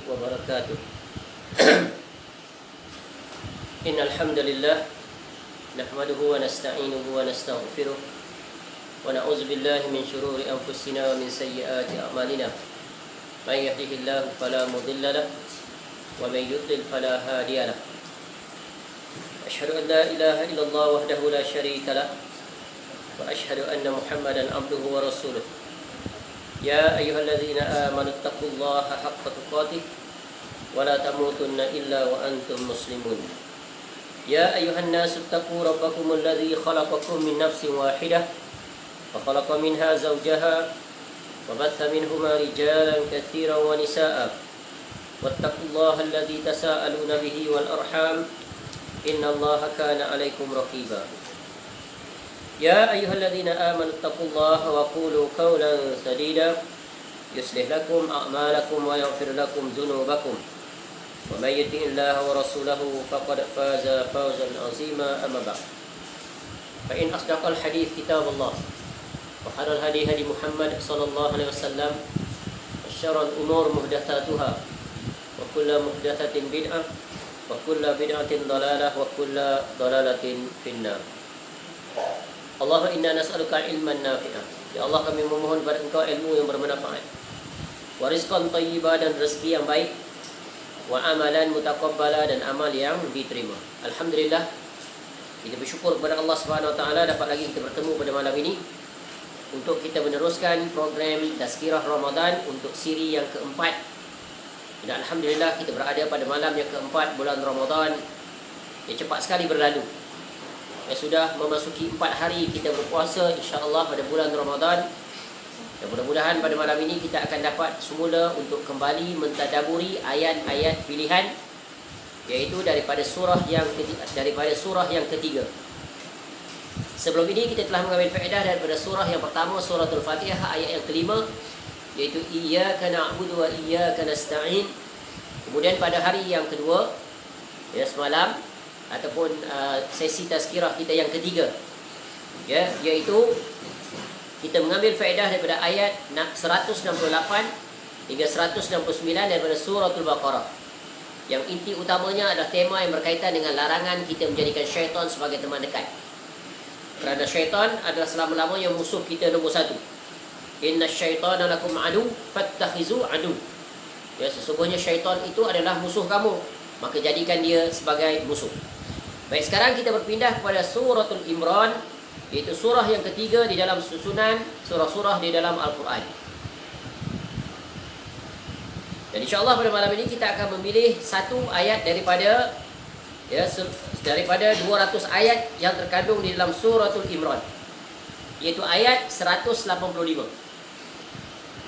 وبركاته. إن الحمد لله نحمده ونستعينه ونستغفره ونعوذ بالله من شرور أنفسنا ومن سيئات أعمالنا. من يهده الله فلا مضل له ومن يضلل فلا هادي له. أشهد أن لا إله إلا الله وحده لا شريك له وأشهد أن محمدا عبده ورسوله. يا أيها الذين آمنوا اتقوا الله حق تقاته ولا تموتن إلا وأنتم مسلمون. يا أيها الناس اتقوا ربكم الذي خلقكم من نفس واحدة وخلق منها زوجها وبث منهما رجالا كثيرا ونساء واتقوا الله الذي تساءلون به والأرحام إن الله كان عليكم رقيبا. يا أيها الذين آمنوا اتقوا الله وقولوا قولا سديدا يصلح لكم أعمالكم ويغفر لكم ذنوبكم ومن يطع الله ورسوله فقد فاز فوزا عظيما. أما بعد فإن أصدق الحديث كتاب الله وخير الهدي هدي محمد صلى الله عليه وسلم وشر الأمور محدثاتها وكل محدثة بدعة وكل بدعة ضلالة وكل ضلالة في النار. Allahumma inna nas'aluka ilman nafi'ah. Ya Allah, kami memohon kepada Engkau ilmu yang bermanfaat, wa rizqan thayyibah, dan rezeki yang baik, wa amalan mutaqabbala, dan amal yang diterima. Alhamdulillah, kita bersyukur kepada Allah Subhanahu wa taala dapat lagi kita bertemu pada malam ini untuk kita meneruskan program Tazkirah Ramadan untuk siri yang keempat. Dan alhamdulillah kita berada pada malam yang keempat bulan Ramadan yang cepat sekali berlalu. Sudah memasuki 4 hari kita berpuasa insya-Allah pada bulan Ramadan. Dan mudah-mudahan pada malam ini kita akan dapat semula untuk kembali mentadaburi ayat-ayat pilihan, iaitu daripada surah yang ketiga. Sebelum ini kita telah mengambil faedah daripada surah yang pertama, suratul Fatihah, ayat yang kelima, iaitu iyyaka na'budu wa iyyaka nasta'in. Kemudian pada hari yang kedua, semalam, ataupun sesi tazkirah kita yang ketiga, iaitu kita mengambil faedah daripada ayat 168 hingga 169 daripada suratul Baqarah, yang inti utamanya adalah tema yang berkaitan dengan larangan kita menjadikan syaitan sebagai teman dekat, kerana syaitan adalah selama-lamanya musuh kita nombor satu. Inna syaitana lakum adu fattakhizu adu. Sesungguhnya syaitan itu adalah musuh kamu, maka jadikan dia sebagai musuh. Baik, sekarang kita berpindah kepada suratul Imran, iaitu surah yang ketiga di dalam susunan surah-surah di dalam Al-Quran. Dan insya-Allah pada malam ini kita akan memilih satu ayat daripada 200 ayat yang terkandung di dalam suratul Imran, iaitu ayat 185.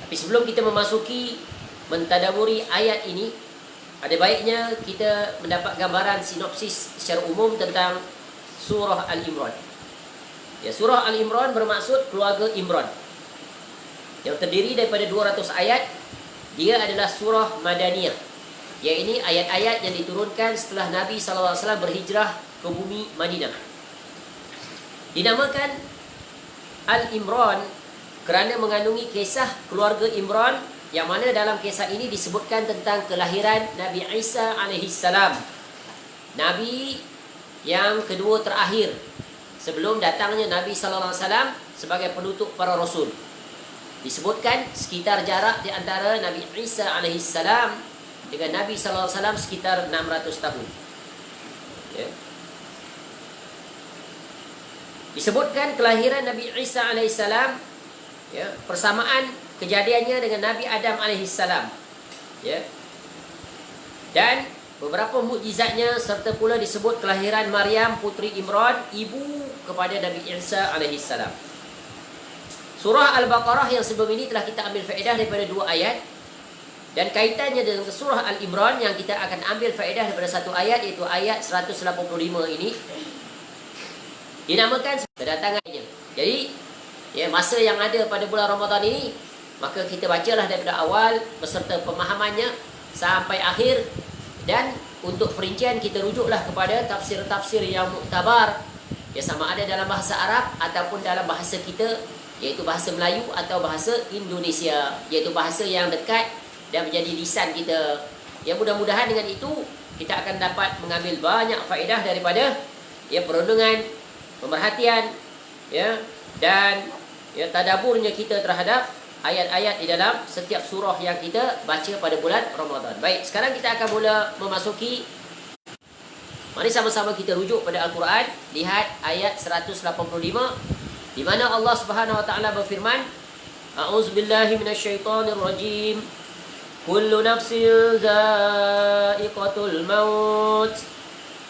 Tapi sebelum kita memasuki mentadaburi ayat ini, ada baiknya kita mendapat gambaran sinopsis secara umum tentang surah Al-Imran. Surah Al-Imran bermaksud keluarga Imran, yang terdiri daripada 200 ayat. Dia adalah surah Madaniyah, iaitu ayat-ayat yang diturunkan setelah Nabi SAW berhijrah ke bumi Madinah. Dinamakan Al-Imran kerana mengandungi kisah keluarga Imran, yang mana dalam kisah ini disebutkan tentang kelahiran Nabi Isa alaihissalam, Nabi yang kedua terakhir sebelum datangnya Nabi sallallahu alaihi wasallam sebagai penutup para rasul. Disebutkan sekitar jarak di antara Nabi Isa alaihissalam dengan Nabi sallallahu alaihi wasallam sekitar 600 tahun. Disebutkan kelahiran Nabi Isa alaihissalam, persamaan kejadiannya dengan Nabi Adam alaihissalam, dan beberapa mukjizatnya, serta pula disebut kelahiran Maryam putri Imran, ibu kepada Nabi Isa alaihissalam. Surah Al-Baqarah yang sebelum ini telah kita ambil faedah daripada 2 ayat, dan kaitannya dengan surah Al-Imran yang kita akan ambil faedah daripada satu ayat, iaitu ayat 185 ini, dinamakan kedatangannya. Jadi masa yang ada pada bulan Ramadan ini, maka kita bacalah daripada awal beserta pemahamannya sampai akhir. Dan untuk perincian kita rujuklah kepada tafsir-tafsir yang muktabar, sama ada dalam bahasa Arab ataupun dalam bahasa kita, iaitu bahasa Melayu atau bahasa Indonesia, iaitu bahasa yang dekat dan menjadi lisan kita Ya, mudah-mudahan dengan itu kita akan dapat mengambil banyak faedah daripada ya perenungan, pemerhatian, ya, dan ya tadaburnya kita terhadap ayat-ayat di dalam setiap surah yang kita baca pada bulan Ramadan. Baik, sekarang kita akan mula memasuki. Mari sama-sama kita rujuk pada Al-Quran. Lihat ayat 185 di mana Allah Subhanahu wa taala berfirman, A'udzubillahi minasyaitonirrajim. Kullu nafsin za'iqatul maut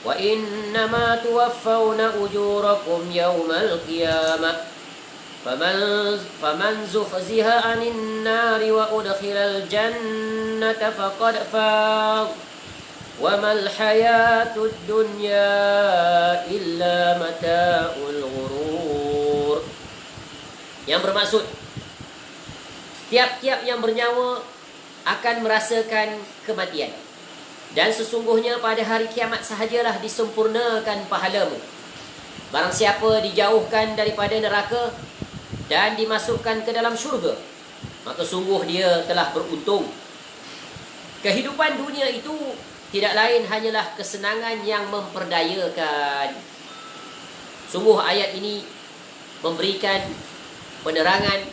wa innama tuwaffawna ujurakum yawmal qiyamah. Faman zuhziha 'anil nari wa udkhilal jannata faqad faz. Wa mal hayatud dunya illa mata'ul ghurur. Yang bermaksud, tiap-tiap yang bernyawa akan merasakan kematian. Dan sesungguhnya pada hari kiamat sahajalah disempurnakan pahalamu. Barang siapa dijauhkan daripada neraka dan dimasukkan ke dalam syurga, maka sungguh dia telah beruntung. Kehidupan dunia itu tidak lain hanyalah kesenangan yang memperdayakan. Sungguh ayat ini memberikan penerangan,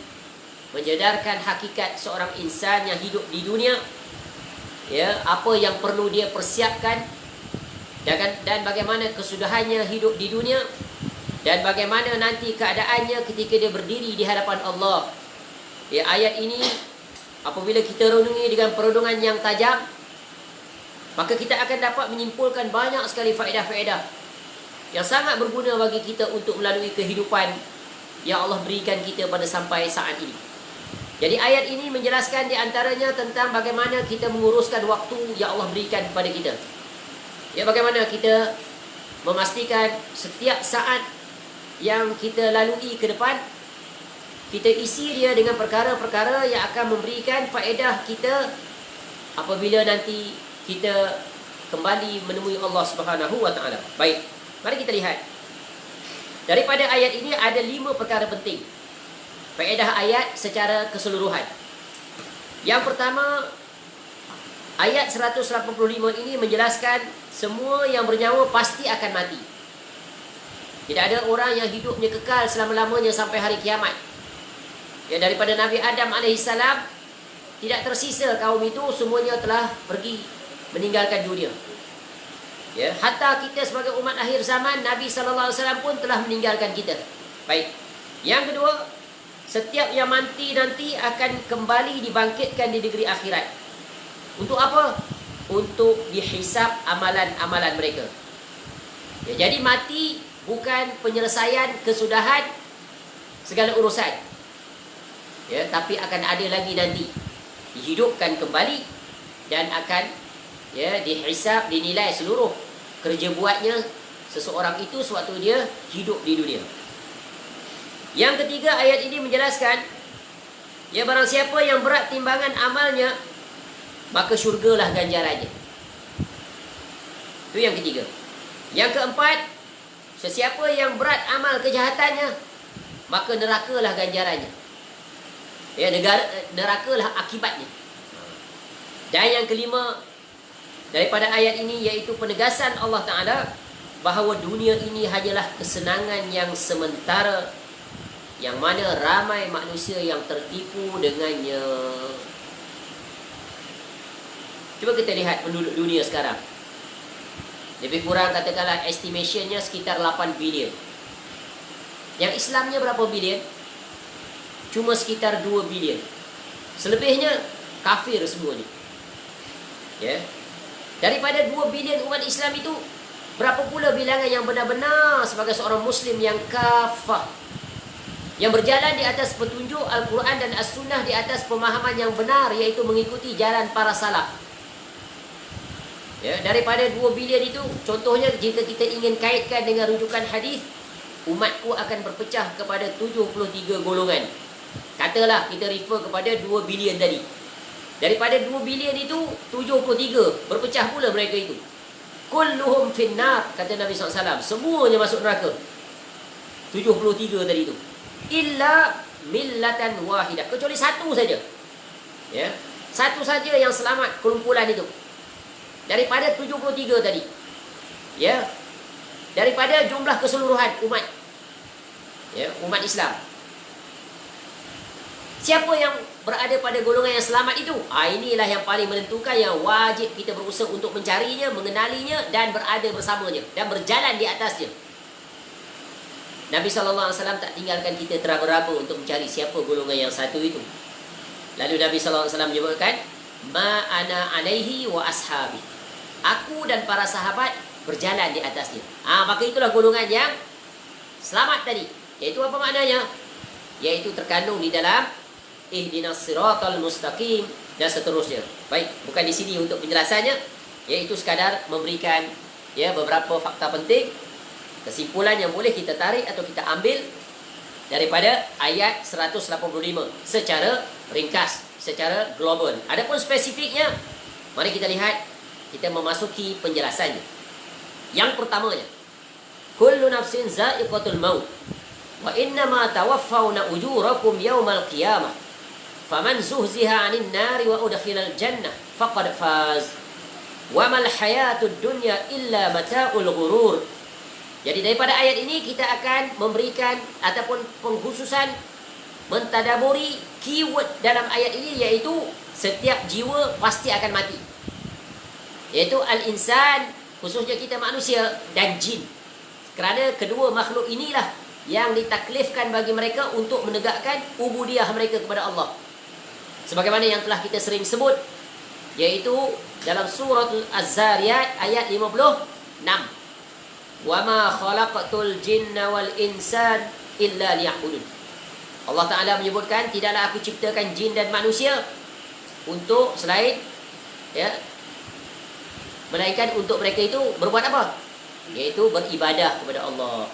menjedarkan hakikat seorang insan yang hidup di dunia, ya, apa yang perlu dia persiapkan, dan bagaimana kesudahannya hidup di dunia, dan bagaimana nanti keadaannya ketika dia berdiri di hadapan Allah. Ya, ayat ini apabila kita renungi dengan perenungan yang tajam, maka kita akan dapat menyimpulkan banyak sekali faedah-faedah yang sangat berguna bagi kita untuk melalui kehidupan yang Allah berikan kita pada sampai saat ini. Jadi ayat ini menjelaskan di antaranya tentang bagaimana kita menguruskan waktu yang Allah berikan kepada kita. Ya, bagaimana kita memastikan setiap saat yang kita lalui ke depan, kita isi dia dengan perkara-perkara yang akan memberikan faedah kita apabila nanti kita kembali menemui Allah Subhanahu wa taala. Baik, mari kita lihat. Daripada ayat ini ada 5 perkara penting. Faedah ayat secara keseluruhan. Yang pertama, ayat 185 ini menjelaskan semua yang bernyawa pasti akan mati. Tidak ada orang yang hidupnya kekal selama-lamanya sampai hari kiamat. Ya, daripada Nabi Adam AS tidak tersisa kaum itu, semuanya telah pergi meninggalkan dunia. Ya, hatta kita sebagai umat akhir zaman, Nabi SAW pun telah meninggalkan kita. Baik. Yang kedua, setiap yang mati nanti akan kembali dibangkitkan di negeri akhirat. Untuk apa? Untuk dihisap amalan-amalan mereka. Ya, jadi mati bukan penyelesaian kesudahan segala urusan. Ya, tapi akan ada lagi nanti. Dihidupkan kembali dan akan dihisap, dinilai seluruh kerja buatnya seseorang itu sewaktu dia hidup di dunia. Yang ketiga, ayat ini menjelaskan, ya, barang siapa yang berat timbangan amalnya, maka syurgalah ganjarannya. Itu yang ketiga. Yang keempat, sesiapa yang berat amal kejahatannya, maka nerakalah ganjarannya. Ya, nerakalah akibatnya. Dan yang kelima, daripada ayat ini yaitu penegasan Allah Ta'ala bahawa dunia ini hanyalah kesenangan yang sementara, yang mana ramai manusia yang tertipu dengannya. Cuba kita lihat penduduk dunia sekarang. Lebih kurang katakanlah estimationnya sekitar 8 bilion. Yang Islamnya berapa bilion? Cuma sekitar 2 bilion. Selebihnya kafir semuanya. Ya. Daripada 2 bilion umat Islam itu, berapa pula bilangan yang benar-benar sebagai seorang Muslim yang kafah, yang berjalan di atas petunjuk Al-Quran dan As-Sunnah, di atas pemahaman yang benar, iaitu mengikuti jalan para salaf. Ya, daripada 2 bilion itu, contohnya jika kita ingin kaitkan dengan rujukan hadis, umatku akan berpecah kepada 73 golongan. Katalah kita refer kepada 2 bilion tadi. Daripada 2 bilion itu, 73 berpecah pula mereka itu. Kulluhum finnar, kata Nabi SAW, semuanya masuk neraka. 73 tadi itu. Illa millatan wahidah, kecuali satu saja. Ya, satu saja yang selamat kumpulan itu. Daripada 73 tadi. Ya. Daripada jumlah keseluruhan umat. Ya, umat Islam. Siapa yang berada pada golongan yang selamat itu? Inilah yang paling menentukan, yang wajib kita berusaha untuk mencarinya, mengenalinya dan berada bersamanya dan berjalan di atasnya. Nabi SAW tak tinggalkan kita teraba-raba untuk mencari siapa golongan yang satu itu. Lalu Nabi SAW menyebutkan, ma ana alaihi wa ashabi. Aku dan para sahabat berjalan di atasnya. Maka itulah golongan yang selamat tadi. Iaitu apa maknanya? Iaitu terkandung di dalam ihdinas siratal mustaqim dan seterusnya. Baik, bukan di sini untuk penjelasannya, iaitu sekadar memberikan beberapa fakta penting, kesimpulan yang boleh kita tarik atau kita ambil daripada ayat 185 secara ringkas, secara global. Adapun spesifiknya, mari kita lihat, kita memasuki penjelasannya. Yang pertamanya, kullu nafsin za'iqatul maut wa innama tawaffawna ujurakum yawmal qiyamah faman zuhziha 'anil nari wa udkhilal jannah faqad faz wa mal hayatud dunya illa mata'ul ghurur. Jadi daripada ayat ini kita akan memberikan ataupun pengkhususan mentadaburi keyword dalam ayat ini, iaitu setiap jiwa pasti akan mati. Iaitu al-insan, khususnya kita manusia, dan jin. Kerana kedua makhluk inilah yang ditaklifkan bagi mereka untuk menegakkan ubudiyah mereka kepada Allah. Sebagaimana yang telah kita sering sebut, iaitu dalam surah Az-Zariyat ayat 56. وَمَا خَلَقْتُ الْجِنَّ وَالْإِنسَانَ إِلَّا لِيَعْبُدُونَ. Allah Ta'ala menyebutkan, tidaklah aku ciptakan jin dan manusia untuk selain melainkan untuk mereka itu berbuat apa? Iaitu beribadah kepada Allah.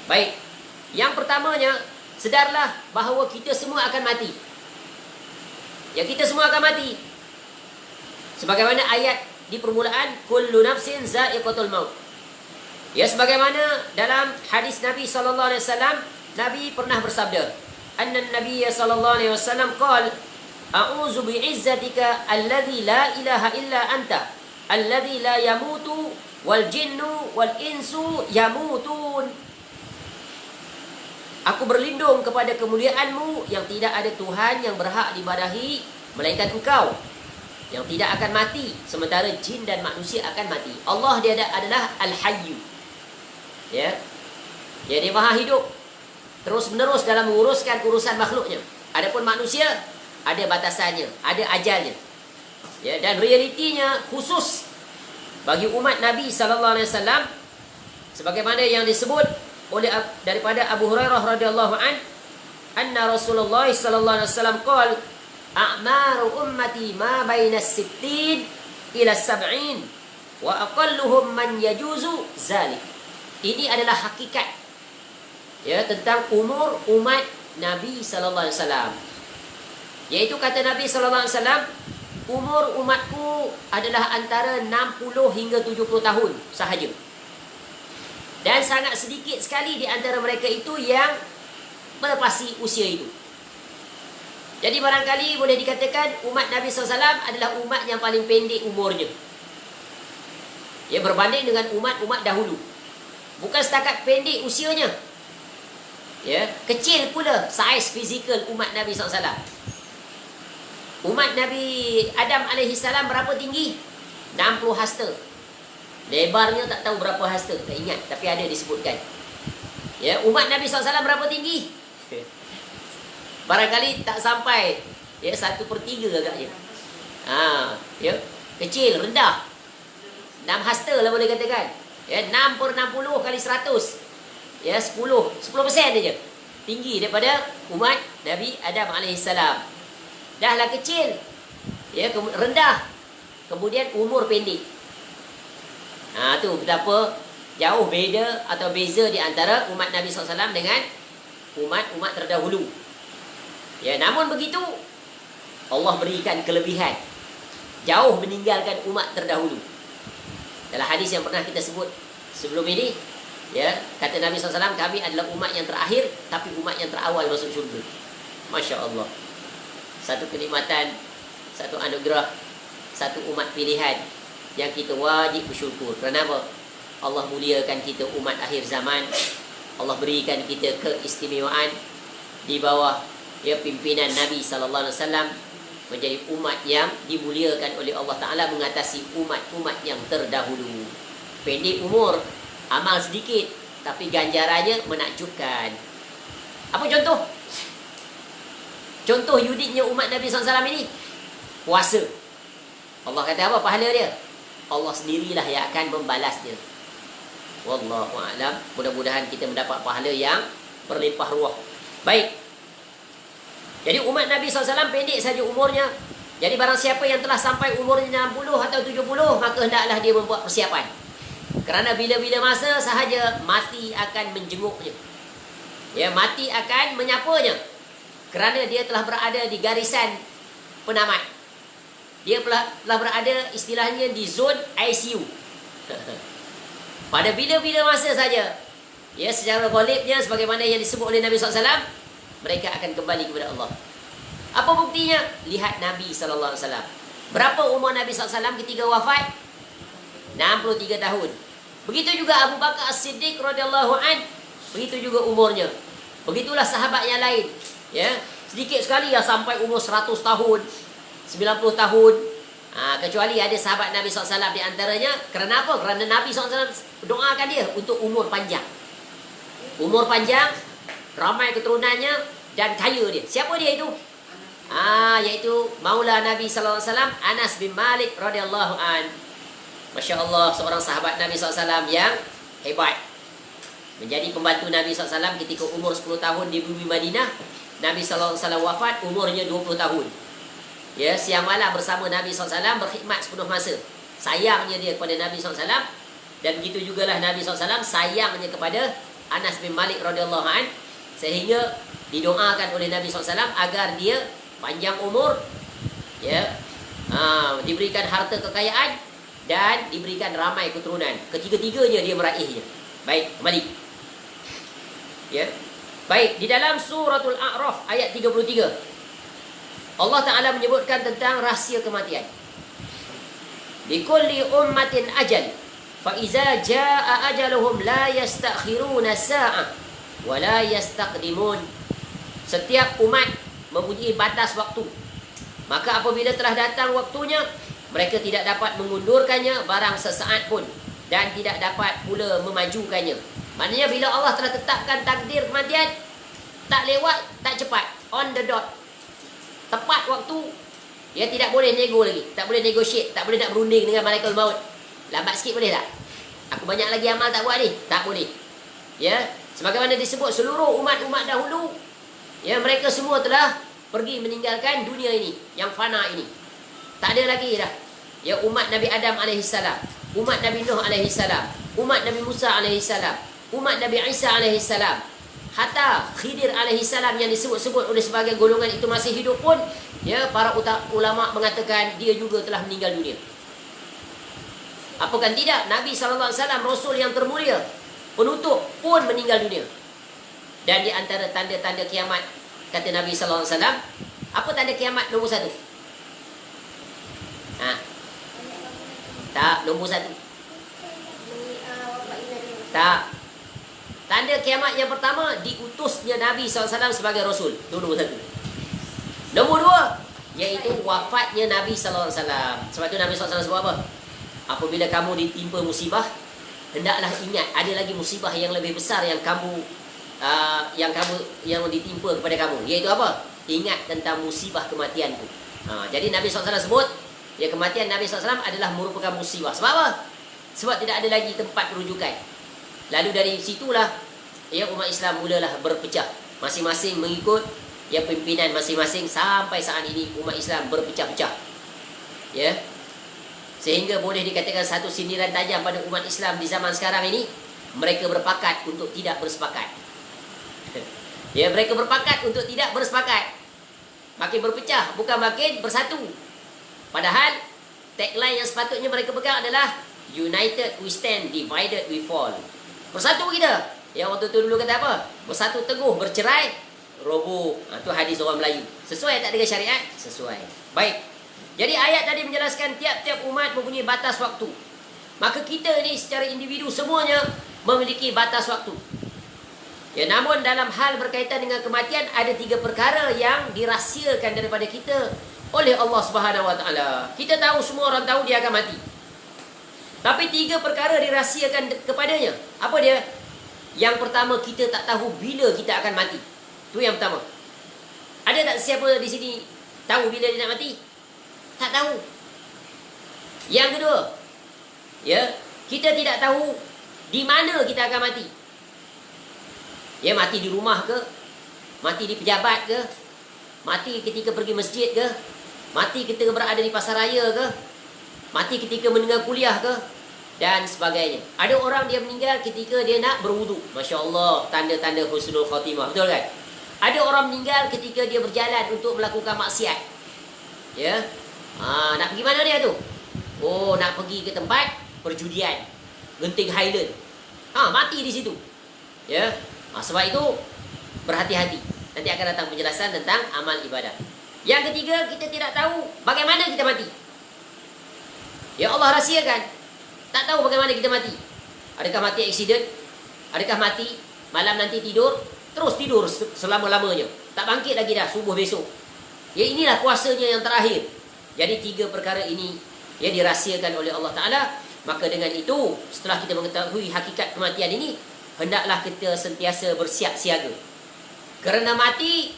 Baik. Yang pertamanya, sedarlah bahawa kita semua akan mati. Ya, kita semua akan mati. Sebagaimana ayat di permulaan, kullu nafsin za'iqatul maut. Ya, sebagaimana dalam hadis Nabi SAW, Nabi pernah bersabda, anna Nabi SAW qala, a'udzu bi'izzatika alladzi la ilaha illa anta, alladzi la yamutu wal jinnu wal insu yamutun. Aku berlindung kepada kemuliaanmu yang tidak ada Tuhan yang berhak diibadahi melainkan Engkau, yang tidak akan mati sementara jin dan manusia akan mati. Allah dia adalah Al-Hayyu. Ya. Dia maha hidup terus menerus dalam menguruskan urusan makhluknya. Adapun manusia ada batasannya, ada ajalnya. Ya, dan realitinya khusus bagi umat Nabi SAW, sebagaimana yang disebut oleh daripada Abu Hurairah radhiyallahu an, anna Rasulullah sallallahu alaihi wasallam qala, a'maru ummati ma baina as-sittin ila as-sab'in wa aqalluhum man yajuzu zalik. Ini adalah hakikat tentang umur umat Nabi sallallahu alaihi wasallam. Yaitu kata Nabi sallallahu alaihi wasallam, umur umatku adalah antara 60 hingga 70 tahun sahaja. Dan sangat sedikit sekali di antara mereka itu yang melepasi usia itu. Jadi barangkali boleh dikatakan umat Nabi SAW adalah umat yang paling pendek umurnya. Ya, berbanding dengan umat-umat dahulu. Bukan setakat pendek usianya. Ya, kecil pula saiz fizikal umat Nabi SAW. Umat Nabi Adam AS berapa tinggi? 60 hasta. Lebarnya tak tahu berapa hasta, tak ingat, tapi ada disebutkan. Ya, umat Nabi SAW berapa tinggi? Barangkali tak sampai 1/3 agaknya. Ya, kecil, rendah. 6 hasta lah boleh katakan. Ya, 6/60 kali 100. Ya, 10% saja tinggi daripada umat Nabi Adam AS. Dahlah kecil. Ya, rendah. Kemudian umur pendek. Tu betapa jauh beza di antara umat Nabi SAW dengan umat-umat terdahulu. Ya, namun begitu Allah berikan kelebihan, jauh meninggalkan umat terdahulu. Dalam hadis yang pernah kita sebut sebelum ini, ya, kata Nabi SAW, kami adalah umat yang terakhir, tapi umat yang terawal masuk syurga. Masya Allah. Satu kenikmatan, satu anugerah, satu umat pilihan. yang kita wajib bersyukur. Kerana apa? Allah muliakan kita umat akhir zaman. Allah berikan kita keistimewaan di bawah pimpinan Nabi sallallahu alaihi wasallam, menjadi umat yang dimuliakan oleh Allah Taala mengatasi umat-umat yang terdahulu. Pendek umur, amal sedikit, tapi ganjarannya menakjubkan. Apa contoh? Contoh unitnya umat Nabi SAW ini, puasa. Allah kata apa pahala dia? Allah sendirilah yang akan membalasnya. Wallahu a'lam. Mudah-mudahan kita mendapat pahala yang berlimpah ruah. Baik. Jadi umat Nabi SAW pendek saja umurnya. Jadi barang siapa yang telah sampai umurnya 60 atau 70, maka hendaklah dia membuat persiapan. Kerana bila-bila masa sahaja mati akan menjenguknya. Mati akan menyapanya. Kerana dia telah berada di garisan penamat. Dia telah berada istilahnya di zon ICU. Pada bila-bila masa saja, secara ghalibnya sebagaimana yang disebut oleh Nabi SAW, mereka akan kembali kepada Allah. Apa buktinya? Lihat Nabi SAW. Berapa umur Nabi SAW ketika wafat? 63 tahun. Begitu juga Abu Bakar As-Siddiq radhiyallahu an, begitu juga umurnya. Begitulah sahabat yang lain. Sedikit sekali sampai umur 100 tahun, 90 tahun. Kecuali ada sahabat Nabi SAW di antaranya. Kerana apa? Kerana Nabi SAW doakan dia untuk umur panjang. Umur panjang, ramai keturunannya dan kaya dia. Siapa dia itu? Iaitu Maula Nabi sallallahu alaihi wasallam, Anas bin Malik radhiyallahu an. Masya-Allah, seorang sahabat Nabi SAW yang hebat. Menjadi pembantu Nabi SAW ketika umur 10 tahun di bumi Madinah. Nabi SAW wafat umurnya 20 tahun. Siang malam bersama Nabi SAW, berkhidmat sepenuh masa. Sayangnya dia kepada Nabi SAW. Dan begitu jugalah Nabi SAW sayangnya kepada Anas bin Malik radhiyallahu an, sehingga didoakan oleh Nabi SAW agar dia panjang umur, diberikan harta kekayaan dan diberikan ramai keturunan. Ketiga-tiganya dia meraihnya. Baik, kembali. Baik, di dalam suratul A'raf ayat 33, Allah Ta'ala menyebutkan tentang rahsia kematian. Likulli ummatin ajal, fa iza jaa ajaluhum la yastakhiruna sa'ah wa la yastaqdimun. Setiap umat mempunyai batas waktu. Maka apabila telah datang waktunya, mereka tidak dapat mengundurkannya barang sesaat pun, dan tidak dapat pula memajukannya. Maknanya bila Allah telah tetapkan takdir kematian, tak lewat, tak cepat, on the dot, tepat waktu. Tidak boleh nego lagi, tak boleh negotiate, tak boleh nak berunding dengan malaikat maut. Lambat sikit boleh tak? Aku banyak lagi amal tak buat ni. Tak boleh. Sebagaimana disebut seluruh umat-umat dahulu, mereka semua telah pergi meninggalkan dunia ini yang fana ini. Tak ada lagi dah. Umat Nabi Adam alaihissalam, umat Nabi Nuh alaihissalam, umat Nabi Musa alaihissalam, umat Nabi Isa alaihissalam, hatta Khidir alaihissalam yang disebut-sebut oleh sebagai golongan itu masih hidup pun, para ulama mengatakan dia juga telah meninggal dunia. Apakah tidak? Nabi SAW, Rasul yang termulia, penutup pun meninggal dunia. Dan di antara tanda-tanda kiamat, kata Nabi SAW, apa tanda kiamat nombor satu? Tak, nombor satu. Tak. Tanda kiamat yang pertama, diutusnya Nabi SAW sebagai Rasul. Itu nombor satu. Nombor dua, iaitu wafatnya Nabi SAW. Sebab itu Nabi SAW sebut apa? Apabila kamu ditimpa musibah, hendaklah ingat ada lagi musibah yang lebih besar yang ditimpa kepada kamu. Iaitu apa? Ingat tentang musibah kematianku. Jadi Nabi SAW sebut, kematian Nabi SAW adalah merupakan musibah. Sebab apa? Sebab tidak ada lagi tempat rujukan. Lalu dari situlah umat Islam mulalah berpecah. Masing-masing mengikut pimpinan masing-masing. Sampai saat ini umat Islam berpecah-pecah. Sehingga boleh dikatakan satu sindiran tajam pada umat Islam di zaman sekarang ini, mereka berpakat untuk tidak bersepakat. Mereka berpakat untuk tidak bersepakat. Makin berpecah, bukan makin bersatu. Padahal tagline yang sepatutnya mereka pegang adalah United we stand, divided we fall. Bersatu kita. Yang waktu tu dulu kata apa? Bersatu teguh, bercerai roboh. Itu hadis orang Melayu. Sesuai tak dengan syariat? Sesuai. Baik. Jadi ayat tadi menjelaskan tiap-tiap umat mempunyai batas waktu. Maka kita ni secara individu semuanya memiliki batas waktu. Ya, namun dalam hal berkaitan dengan kematian ada 3 perkara yang dirahsiakan daripada kita oleh Allah Subhanahu Wa Taala. Kita tahu, semua orang tahu dia akan mati. Tapi 3 perkara dirahsiakan kepadanya. Apa dia? Yang pertama, kita tak tahu bila kita akan mati. Itu yang pertama. Ada tak siapa di sini tahu bila dia nak mati? Tak tahu. Yang kedua, ya, kita tidak tahu di mana kita akan mati. Ya, mati di rumah ke? Mati di pejabat ke? Mati ketika pergi masjid ke? Mati ketika berada di pasaraya ke? Mati ketika mendengar kuliah ke? Dan sebagainya. Ada orang dia meninggal ketika dia nak berwuduk. Masya Allah, tanda-tanda husnul khatimah. Betul kan? Ada orang meninggal ketika dia berjalan untuk melakukan maksiat. Ya, nak pergi mana dia tu? Oh, nak pergi ke tempat perjudian, Genting Highland. Mati di situ. Ya, sebab itu berhati-hati. Nanti akan datang penjelasan tentang amal ibadah. Yang ketiga, kita tidak tahu bagaimana kita mati. Ya, Allah rahsiakan. Tak tahu bagaimana kita mati. Adakah mati aksiden? Adakah mati malam nanti tidur, terus tidur selama-lamanya, tak bangkit lagi dah subuh besok. Ya, inilah kuasanya yang terakhir. Jadi 3 perkara ini ya dirahsiakan oleh Allah Ta'ala. Maka dengan itu, setelah kita mengetahui hakikat kematian ini, hendaklah kita sentiasa bersiap siaga. Kerana mati,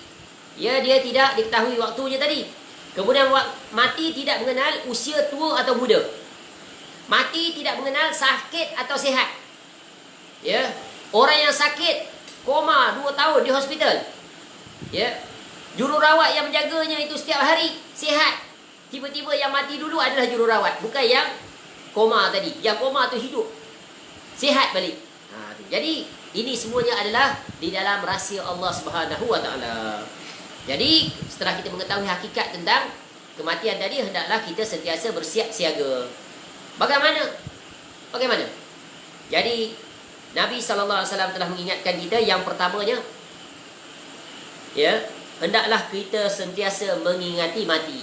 ya, dia tidak diketahui waktunya tadi. Kemudian mati tidak mengenal usia tua atau muda. Mati tidak mengenal sakit atau sihat. Ya, orang yang sakit koma 2 tahun di hospital, ya, jururawat yang menjaganya itu setiap hari sihat. Tiba-tiba yang mati dulu adalah jururawat, bukan yang koma tadi. Yang koma tu hidup, sihat balik. Jadi ini semuanya adalah di dalam rahsia Allah Subhanahu Wa Taala. Jadi setelah kita mengetahui hakikat tentang kematian tadi, hendaklah kita sentiasa bersiap siaga. Bagaimana? Jadi Nabi SAW telah mengingatkan kita, yang pertamanya, ya, hendaklah kita sentiasa mengingati mati.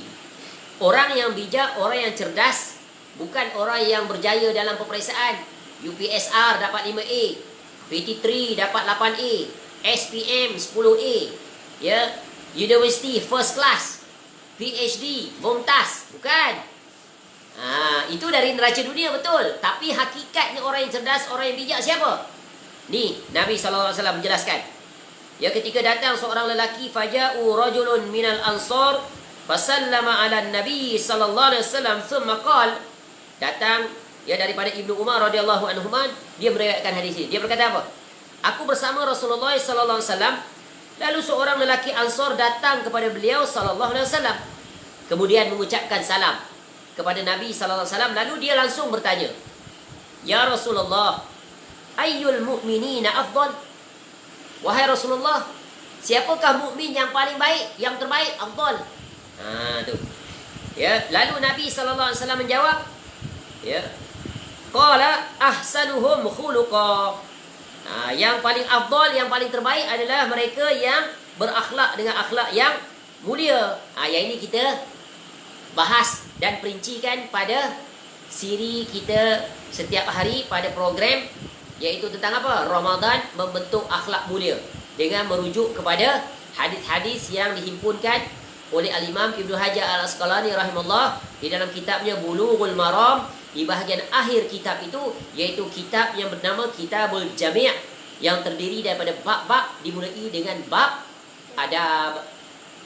Orang yang bijak, orang yang cerdas, bukan orang yang berjaya dalam peperiksaan. UPSR dapat 5A, PT3 dapat 8A, SPM 10A, ya, University first class, PhD mumtaz, bukan. Itu dari neraca dunia, betul. Tapi hakikatnya orang yang cerdas, orang yang bijak siapa? Ni Nabi SAW menjelaskan. Ya, ketika datang seorang lelaki, faja'u rajulun minal ansar fasallama ala Nabi sallallahu alaihi wasallam thumma qala, datang ya daripada Ibnu Umar radhiyallahu anhuma, dia meriwayatkan hadis ini. Dia berkata apa? Aku bersama Rasulullah sallallahu alaihi wasallam, lalu seorang lelaki Ansar datang kepada beliau sallallahu alaihi wasallam, kemudian mengucapkan salam kepada Nabi sallallahu alaihi wasallam. Lalu dia langsung bertanya, "Ya Rasulullah, ayyul mu'minina afdal?" Wahai Rasulullah, siapakah mukmin yang paling baik, yang terbaik, afdal? Tu. Ya, lalu Nabi sallallahu alaihi wasallam menjawab, ya, qala ahsanuhum khuluqa. Yang paling afdal, yang paling terbaik adalah mereka yang berakhlak dengan akhlak yang mulia. Yang ini kita bahas dan perincikan pada siri kita setiap hari pada program, iaitu tentang apa? Ramadan membentuk akhlak mulia, dengan merujuk kepada hadis-hadis yang dihimpunkan oleh Al-Imam Ibnu Hajar Al-Asqalani rahimahullah di dalam kitabnya Bulughul Maram. Di bahagian akhir kitab itu, iaitu kitab yang bernama Kitabul Jami', yang terdiri daripada bab-bab, dimulai dengan bab adab.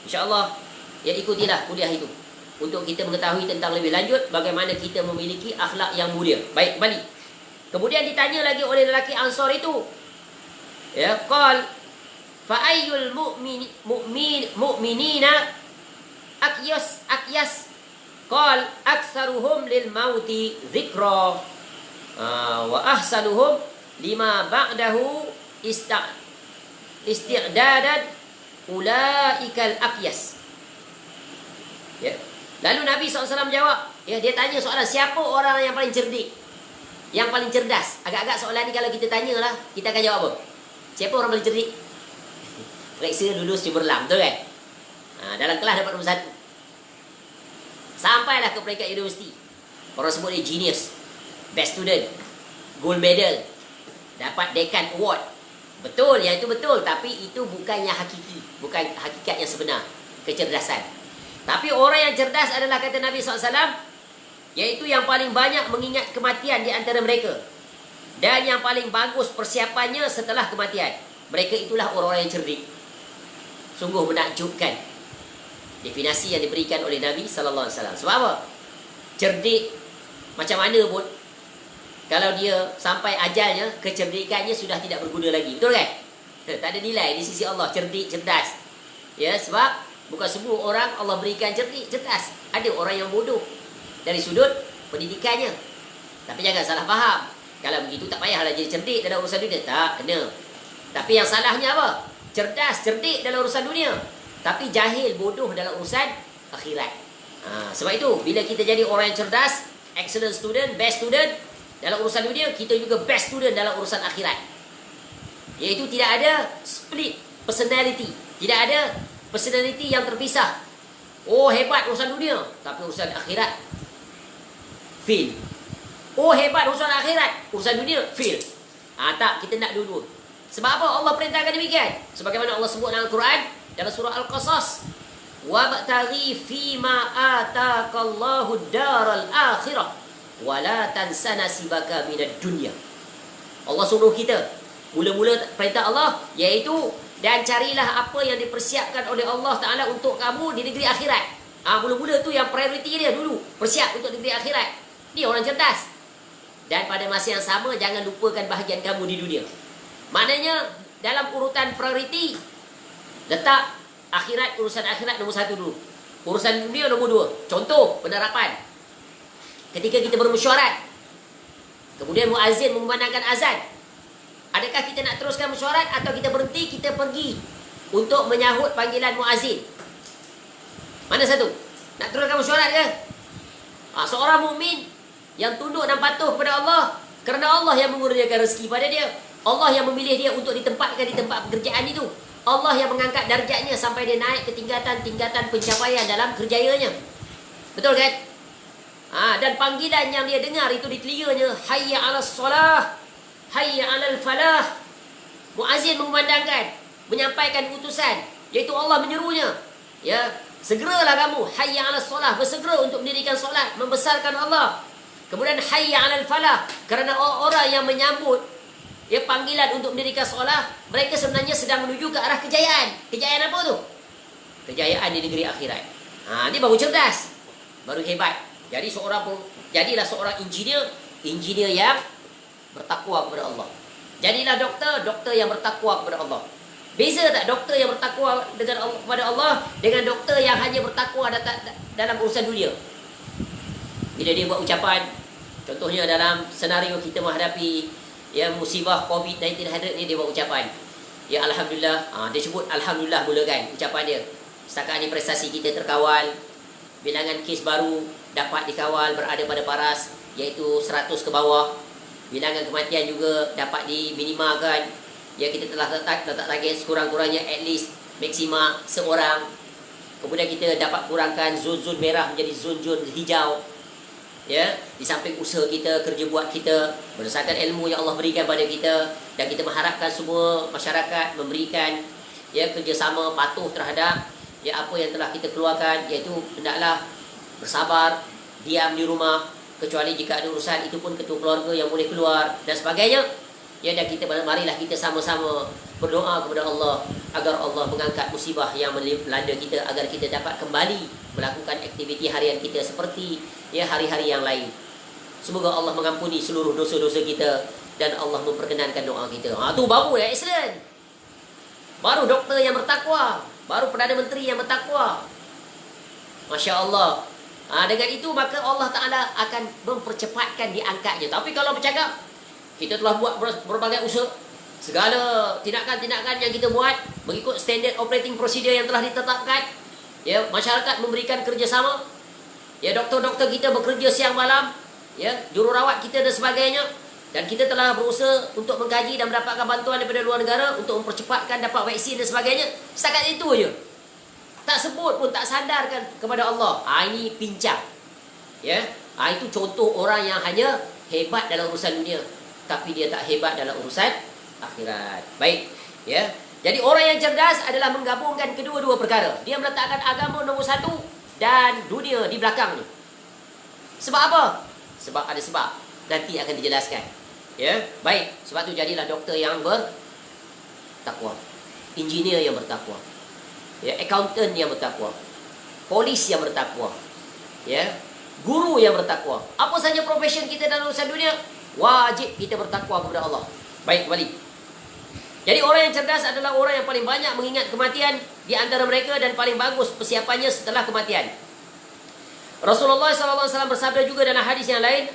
InsyaAllah, ya, ikutilah kuliah itu untuk kita mengetahui tentang lebih lanjut bagaimana kita memiliki akhlak yang mulia. Baik, kembali. Kemudian ditanya lagi oleh lelaki Ansar itu, ya, qal fa ayyul mu'minina akyas qal aktsaruhum lil mauti dzikra wa ahsanuhum lima ba'dahu isti'dadan ulaikal akyas. Ya. Lalu Nabi SAW jawab, ya, dia tanya soalan, siapa orang yang paling cerdik, yang paling cerdas? Agak-agak soalan ni kalau kita tanya lah, kita akan jawab apa? Siapa orang paling cerdik? Periksa lulus cemerlang, betul kan? Dalam kelas dapat nombor 1. Sampailah ke peringkat universiti. Orang sebut dia genius, best student, gold medal, dapat Dekan Award. Betul, yang itu betul. Tapi itu bukan yang hakiki, bukan hakikat yang sebenar kecerdasan. Tapi orang yang cerdas adalah, kata Nabi SAW, iaitu yang paling banyak mengingat kematian di antara mereka, dan yang paling bagus persiapannya setelah kematian. Mereka itulah orang-orang yang cerdik. Sungguh menakjubkan definisi yang diberikan oleh Nabi SAW. Sebab apa? Cerdik macam mana pun, kalau dia sampai ajalnya, kecerdikannya sudah tidak berguna lagi. Betul kan? Tak ada nilai di sisi Allah, cerdik, cerdas. Ya, sebab bukan semua orang Allah berikan cerdik, cerdas. Ada orang yang bodoh dari sudut pendidikannya. Tapi jangan salah faham. Kalau begitu tak payahlah jadi cerdik dalam urusan dunia. Tak, kena. Tapi yang salahnya apa? Cerdas, cerdik dalam urusan dunia, tapi jahil, bodoh dalam urusan akhirat. Sebab itu, bila kita jadi orang yang cerdas, excellent student, best student dalam urusan dunia, kita juga best student dalam urusan akhirat. Iaitu tidak ada split personality. Tidak ada personality yang terpisah. Oh, hebat urusan dunia, tapi urusan akhirat fail. Oh, hebat urusan akhirat, urusan dunia fail. Tak, kita nak dua-dua. Sebab apa Allah perintahkan demikian? Sebagaimana Allah sebut dalam Al-Quran, dalam surah Al-Qasas, وَابْتَغِي فِي مَا آتَاكَ اللَّهُ الدَّارَ الْآخِرَةِ وَلَا تَنْسَ نَصِيبَكَ مِنَ الدُّنْيَا. Allah suruh kita, mula-mula perintah Allah, iaitu, dan carilah apa yang dipersiapkan oleh Allah Ta'ala untuk kamu di negeri akhirat. Mula-mula tu yang prioriti dia dulu, persiap untuk negeri akhirat. Dia orang cerdas. Dan pada masa yang sama, jangan lupakan bahagian kamu di dunia. Maknanya dalam urutan prioriti, letak akhirat, urusan akhirat nombor 1 dulu. Urusan dunia nombor 2. Contoh penerapan. Ketika kita bermesyuarat, kemudian muazzin mengumandangkan azan, adakah kita nak teruskan mesyuarat atau kita berhenti, kita pergi untuk menyahut panggilan muazzin? Mana satu? Nak teruskan mesyuarat ke? Seorang mukmin yang tunduk dan patuh kepada Allah, kerana Allah yang mengurniakan rezeki pada dia, Allah yang memilih dia untuk ditempatkan di tempat pekerjaan itu, Allah yang mengangkat darjatnya sampai dia naik ke tingkatan-tingkatan pencapaian dalam kerjayanya. Betul kan? Dan panggilan yang dia dengar itu di telinganya, hayya 'alas solah, hayya 'alal falah. Muazzin mengumandangkan, menyampaikan utusan, iaitu Allah menyerunya. Ya, segeralah kamu, hayya 'alas solah, bersegera untuk mendirikan solat, membesarkan Allah. Kemudian hayya 'alal falah, kerana orang yang menyambut panggilan untuk mendirikan solat, mereka sebenarnya sedang menuju ke arah kejayaan. Kejayaan apa tu? Kejayaan di negeri akhirat. Ini baru cerdas, baru hebat. Jadi jadilah seorang engineer yang bertakwa kepada Allah. Jadilah doktor yang bertakwa kepada Allah. Beza tak doktor yang bertakwa kepada Allah dengan doktor yang hanya bertakwa dalam urusan dunia? Bila dia buat ucapan, contohnya dalam senario kita menghadapi musibah COVID-19 ni, dia buat ucapan, ya Alhamdulillah, dia sebut Alhamdulillah mula kan ucapan dia. Setakat ni prestasi kita terkawal, bilangan kes baru dapat dikawal berada pada paras, iaitu 100 ke bawah. Bilangan kematian juga dapat diminimalkan. Ya, kita telah letak target sekurang-kurangnya at least maksima seorang. Kemudian kita dapat kurangkan zon-zon merah menjadi zon-zon hijau. Ya, di samping usaha kita, kerja buat kita berdasarkan ilmu yang Allah berikan pada kita, dan kita mengharapkan semua masyarakat memberikan kerjasama patuh terhadap apa yang telah kita keluarkan, iaitu hendaklah bersabar, diam di rumah, kecuali jika ada urusan, itu pun ketua keluarga yang boleh keluar dan sebagainya. Dan marilah kita sama-sama berdoa kepada Allah agar Allah mengangkat musibah yang melanda kita, agar kita dapat kembali melakukan aktiviti harian kita seperti hari-hari yang lain. Semoga Allah mengampuni seluruh dosa-dosa kita dan Allah memperkenankan doa kita. Tu baru excellent. Baru doktor yang bertakwa, baru Perdana Menteri yang bertakwa. Masya Allah. Dengan itu maka Allah Ta'ala akan mempercepatkan diangkatnya. Tapi kalau bercakap, kita telah buat berbagai usaha, segala tindakan-tindakan yang kita buat mengikut standard operating procedure yang telah ditetapkan. Masyarakat memberikan kerjasama. Doktor-doktor kita bekerja siang malam. Jururawat kita dan sebagainya. Dan kita telah berusaha untuk mengkaji dan mendapatkan bantuan daripada luar negara untuk mempercepatkan dapat vaksin dan sebagainya. Setakat itu je. Tak sebut pun, tak sandarkan kepada Allah. Ini pincang. Ya, itu contoh orang yang hanya hebat dalam urusan dunia, tapi dia tak hebat dalam urusan akhirat. Baik, ya. Jadi orang yang cerdas adalah menggabungkan kedua-dua perkara. Dia meletakkan agama nombor satu dan dunia di belakangnya. Sebab apa? Sebab ada sebab. Nanti akan dijelaskan. Ya, baik. Sebab tu jadilah doktor yang bertakwa, engineer yang bertakwa, ya, accountant yang bertakwa, polis yang bertakwa, ya, guru yang bertakwa. Apa saja profession kita dalam urusan dunia, wajib kita bertakwa kepada Allah. Baik, kembali. Jadi orang yang cerdas adalah orang yang paling banyak mengingat kematian di antara mereka dan paling bagus persiapannya setelah kematian. Rasulullah SAW bersabda juga dalam hadis yang lain,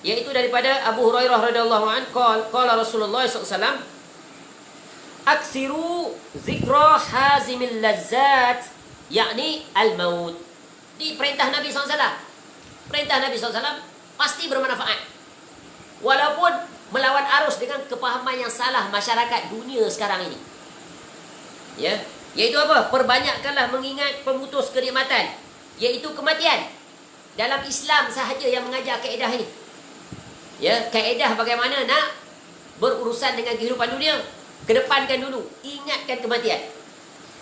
yaitu daripada Abu Hurairah radhiyallahu anhu, qala Rasulullah SAW, aksiru zikra hazimil lazzat, yakni al-maut. Di perintah Nabi SAW. Perintah Nabi SAW pasti bermanfaat. Walaupun melawan arus dengan kepahaman yang salah masyarakat dunia sekarang ini. Ya, yaitu apa? Perbanyakkanlah mengingat pemutus kenikmatan, yaitu kematian. Dalam Islam sahaja yang mengajar kaedah ini. Ya, kaedah bagaimana nak berurusan dengan kehidupan dunia. Kedepankan dulu, ingatkan kematian.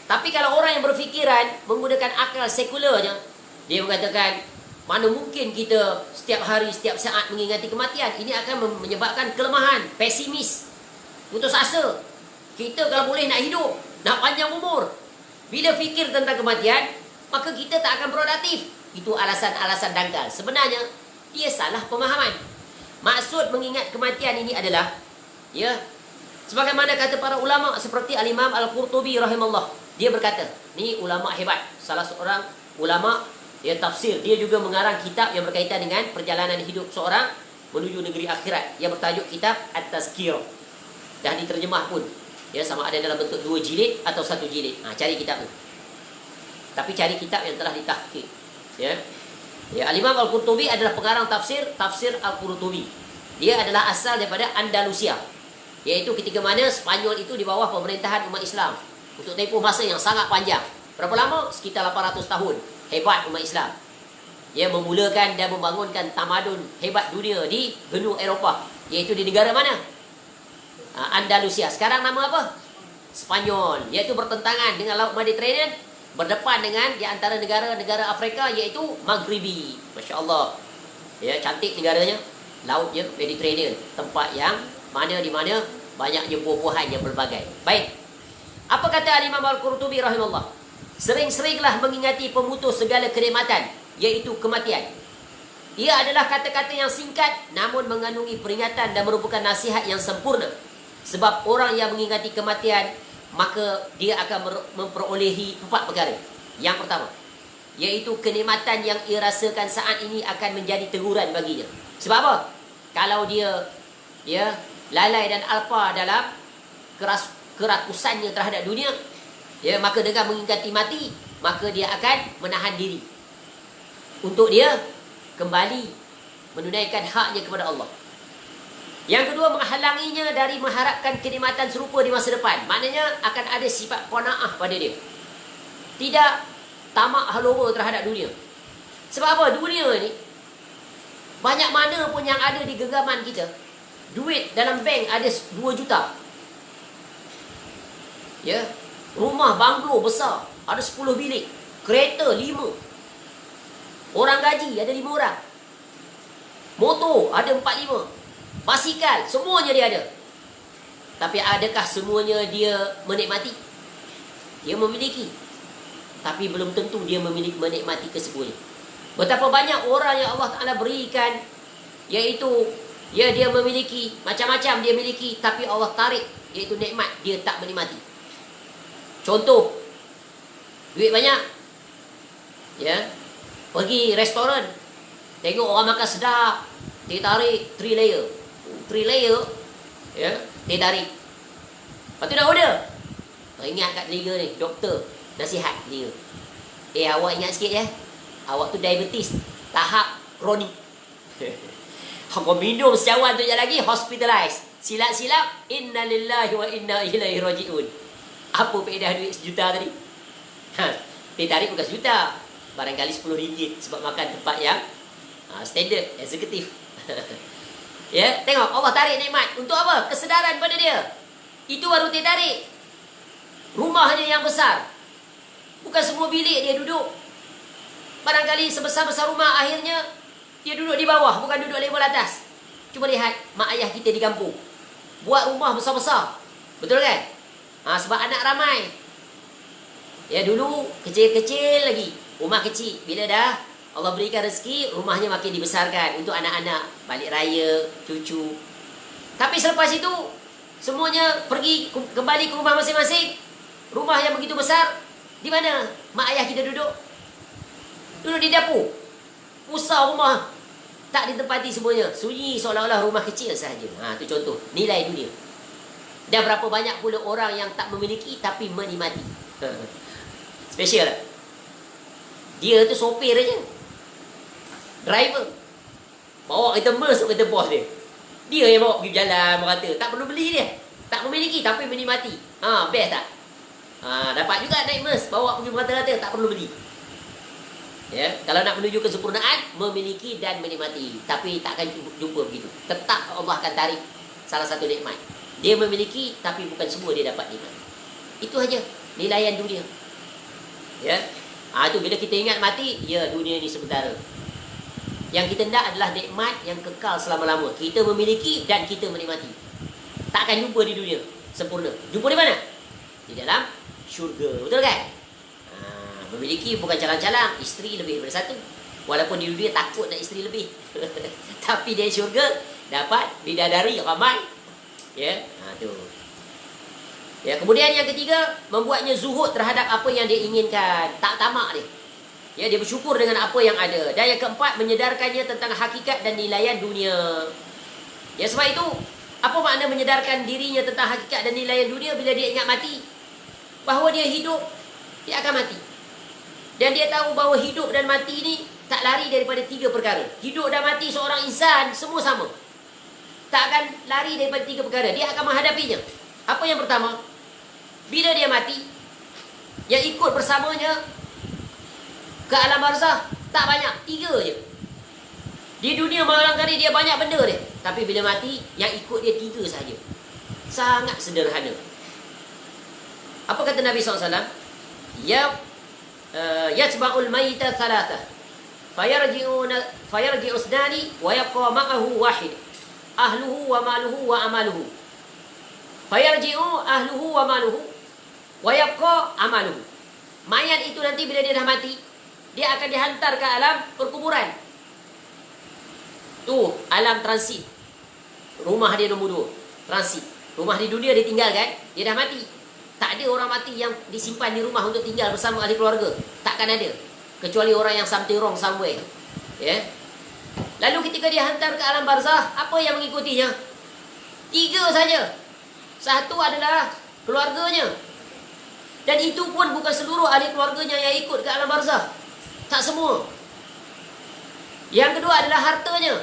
Tapi kalau orang yang berfikiran menggunakan akal sekularnya, dia mengatakan, mana mungkin kita setiap hari, setiap saat mengingati kematian. Ini akan menyebabkan kelemahan, pesimis, putus asa. Kita kalau boleh nak hidup, nak panjang umur, bila fikir tentang kematian, maka kita tak akan produktif. Itu alasan-alasan dangkal. Sebenarnya, dia salah pemahaman. Maksud mengingat kematian ini adalah, ya, sebagaimana kata para ulama seperti Al-Imam Al-Qurtubi rahimahullah. Dia berkata, ni ulama hebat, salah seorang ulama ya tafsir. Dia juga mengarang kitab yang berkaitan dengan perjalanan hidup seorang menuju negeri akhirat yang bertajuk kitab At-Tazkirah. Dah diterjemah pun. Ya, sama ada dalam bentuk 2 jilid atau 1 jilid. Cari kitab tu. Tapi cari kitab yang telah ditahqiq. Ya. Ya, Al-Imam Al-Qurtubi adalah pengarang tafsir Al-Qurtubi. Dia adalah asal daripada Andalusia. Iaitu ketika mana Spanyol itu di bawah pemerintahan umat Islam untuk tempoh masa yang sangat panjang. Berapa lama? Sekitar 800 tahun. Hebat umat Islam. Ia memulakan dan membangunkan tamadun hebat dunia di benua Eropah. Iaitu di negara mana? Andalusia. Sekarang nama apa? Spanyol. Iaitu bertentangan dengan Laut Mediterranean, berdepan dengan di antara negara-negara Afrika, iaitu Maghribi. Masya Allah. Ya, cantik negaranya. Lautnya Mediterranean. Tempat yang di mana banyaknya buah-buahan yang berbagai. Baik. Apa kata Al-Imam Al-Qurtubi rahimahullah? Sering-seringlah mengingati pemutus segala kenikmatan, iaitu kematian. Ia adalah kata-kata yang singkat namun mengandungi peringatan dan merupakan nasihat yang sempurna. Sebab orang yang mengingati kematian, maka dia akan memperolehi 4 perkara. Yang pertama, iaitu kenikmatan yang ia rasakan saat ini akan menjadi teguran baginya. Sebab apa? Kalau dia lalai dan alpa dalam kerakusannya terhadap dunia, ya, maka dengan mengingati mati, maka dia akan menahan diri untuk dia kembali menunaikan haknya kepada Allah. Yang kedua, menghalanginya dari mengharapkan kenikmatan serupa di masa depan. Maknanya akan ada sifat qanaah pada dia. Tidak tamak haloma terhadap dunia. Sebab apa? Dunia ni banyak mana pun yang ada di genggaman kita. Duit dalam bank ada 2 juta. Ya, rumah banglo besar ada 10 bilik, kereta 5. Orang gaji ada 5 orang. Motor ada 4-5. Basikal, semuanya dia ada. Tapi adakah semuanya dia menikmati? Dia memiliki, tapi belum tentu dia menikmati kesemuanya. Betapa banyak orang yang Allah Ta'ala berikan, iaitu dia memiliki, macam-macam dia miliki, tapi Allah tarik, iaitu nikmat, dia tak menikmati. Contoh, duit banyak, ya, pergi restoran, tengok orang makan sedap, dia tarik 3 layer, ya, dia tarik. Lepas tu dah order, ingat kat telinga ni, doktor nasihat telinga, awak ingat sikit ya, awak tu diabetes tahap kronik. Kau minum secawan tu je lagi hospitalize, silap-silap innalillahi wa inna ilaihi raji'un. Apa faedah duit 1 juta tadi? Dia tarik bukan 1 juta, barangkali 10 ringgit sebab makan tempat yang Standard, eksekutif. Ya, tengok Allah tarik nikmat. Untuk apa? Kesedaran pada dia. Itu baru dia tarik. Rumahnya yang besar. Bukan semua bilik dia duduk. Barangkali sebesar-besar rumah, akhirnya dia duduk di bawah, bukan duduk level atas. Cuba lihat mak ayah kita di kampung. Buat rumah besar-besar. Betul kan? Sebab anak ramai. Ya, dulu kecil-kecil lagi. Rumah kecil. Bila dah Allah berikan rezeki, rumahnya makin dibesarkan untuk anak-anak, balik raya, cucu. Tapi selepas itu, semuanya pergi kembali ke rumah masing-masing. Rumah yang begitu besar, di mana mak ayah kita duduk? Duduk di dapur. Pusat rumah tak ditempati semuanya. Sunyi seolah-olah rumah kecil sahaja. Itu contoh nilai dunia. Dan berapa banyak pula orang yang tak memiliki tapi menikmati. Special. Dia tu sopir aja. Driver. Bawa kereta masuk kereta bos dia. Dia yang bawa pergi jalan merata. Tak perlu beli dia. Tak memiliki tapi menikmati. Best tak? Dapat juga naik mes. Bawa pergi merata-rata. Tak perlu beli. Ya, kalau nak menuju kesempurnaan, memiliki dan menikmati. Tapi takkan jumpa begitu. Tetap Allah akan tarik salah satu nikmat. Dia memiliki tapi bukan semua dia dapat nikmat. Itu aja nilaian dunia. Ya. Itu bila kita ingat mati, ya dunia ni sementara. Yang kita hendak adalah nikmat yang kekal selama-lama. Kita memiliki dan kita menikmati. Tak akan jumpa di dunia sempurna. Jumpa di mana? Di dalam syurga. Betul kan? Memiliki bukan calang-calang. Isteri lebih daripada satu. Walaupun di dunia takut nak isteri lebih. Tapi di syurga dapat bidadari ramai. Ya, tu. Ya, kemudian yang ketiga, membuatnya zuhud terhadap apa yang dia inginkan. Tak tamak dia. Ya, dia bersyukur dengan apa yang ada. Dan yang keempat, menyedarkannya tentang hakikat dan nilaian dunia. Ya, sebab itu, apa makna menyedarkan dirinya tentang hakikat dan nilaian dunia bila dia ingat mati? Bahawa dia hidup, dia akan mati. Dan dia tahu bahawa hidup dan mati ini tak lari daripada 3 perkara. Hidup dan mati seorang insan, semua sama. Tak akan lari daripada 3 perkara. Dia akan menghadapinya. Apa yang pertama? Bila dia mati, yang ikut bersamanya ke alam barzah tak banyak, 3 je. Di dunia barangkali dia banyak benda dia, tapi bila mati yang ikut dia 3 sahaja. Sangat sederhana. Apa kata Nabi SAW? Yatba'ul mayta thalatha fayarji'u usnani wa yabqa ma'ahu wahid ahluhu wa maluhu wa amaluhu. Fayarji'u ahluhu wa maluhu wa yabqa amaluhu. Mayat itu nanti bila dia dah mati, dia akan dihantar ke alam perkuburan. Tu alam transit. Rumah dia nombor 2, transit. Rumah di dunia dia tinggalkan, dia dah mati. Tak ada orang mati yang disimpan di rumah untuk tinggal bersama ahli keluarga. Takkan ada. Kecuali orang yang something wrong somewhere. Ya. Lalu ketika dia hantar ke alam barzah, apa yang mengikutinya? 3 saja. Satu adalah keluarganya. Dan itu pun bukan seluruh ahli keluarganya yang ikut ke alam barzah. Tak semua. Yang kedua adalah hartanya.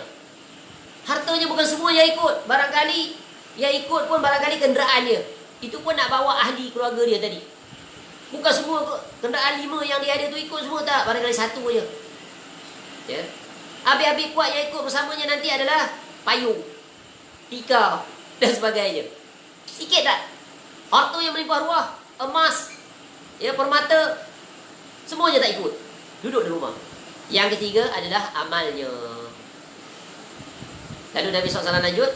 Hartanya bukan semua yang ikut. Barangkali yang ikut pun barangkali kenderaan dia. Itu pun nak bawa ahli keluarga dia tadi. Bukan semua kenderaan 5 yang dia ada tu ikut semua, tak. Barangkali 1 je. Ya. Habis-habis kuat yang ikut bersamanya nanti adalah payung, tikar dan sebagainya. Sikit tak? Harta yang melimpah ruah, emas, ya, permata, semuanya tak ikut. Duduk di rumah. Yang ketiga adalah amalnya. Lalu Nabi SAW lanjut,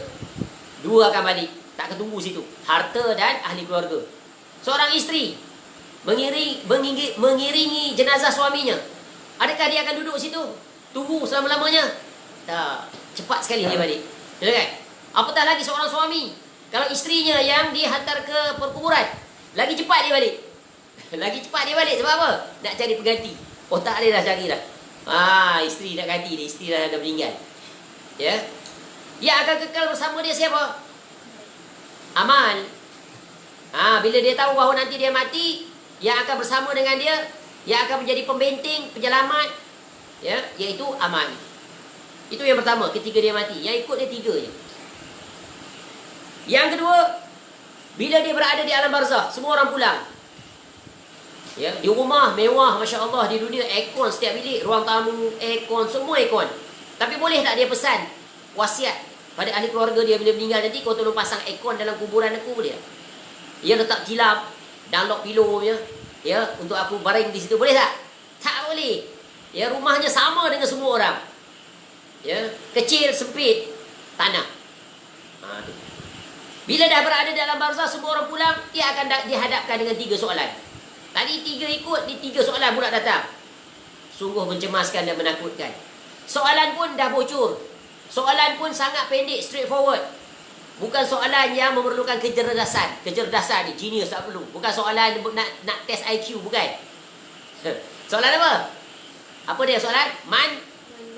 2 akan balik. Tak ketunggu situ. Harta dan ahli keluarga. Seorang isteri mengiringi jenazah suaminya. Adakah dia akan duduk situ tunggu selama-lamanya? Tak. Cepat sekali dia balik. Betul kan? Apatah lagi seorang suami, kalau isterinya yang dihantar ke perkuburan, lagi cepat dia balik. Lagi cepat dia balik. Sebab apa? Nak cari pengganti. Tak dia dah cari dah. Isteri nak ganti dia. Isteri dah meninggal. Ya. Yang akan kekal bersama dia siapa? Amal. Bila dia tahu bahawa nanti dia mati, yang akan bersama dengan dia, yang akan menjadi pembenting, penyelamat, ya, iaitu amal. Itu yang pertama ketika dia mati. Yang ikut dia 3 je. Yang kedua, bila dia berada di alam barzah, semua orang pulang. Ya, di rumah mewah, Masya Allah, di dunia aircon setiap bilik, ruang tamu aircon, semua aircon. Tapi boleh tak dia pesan wasiat pada ahli keluarga dia bila meninggal nanti, kau tolong pasang aircon dalam kuburan aku, boleh tak? Dia letak tilam, download pillow punya, ya, untuk aku baring di situ, boleh tak? Tak boleh. Ya, rumahnya sama dengan semua orang. Ya, kecil, sempit, tanah. Tu. Bila dah berada dalam barzah, semua orang pulang, dia akan dihadapkan dengan 3 soalan. Tadi 3 ikut, ni 3 soalan pula datang. Sungguh mencemaskan dan menakutkan. Soalan pun dah bocor. Soalan pun sangat pendek, straightforward. Bukan soalan yang memerlukan kecerdasan. Kecerdasan ni, genius tak perlu. Bukan soalan nak test IQ, bukan. Soalan apa? Apa dia soalan? Man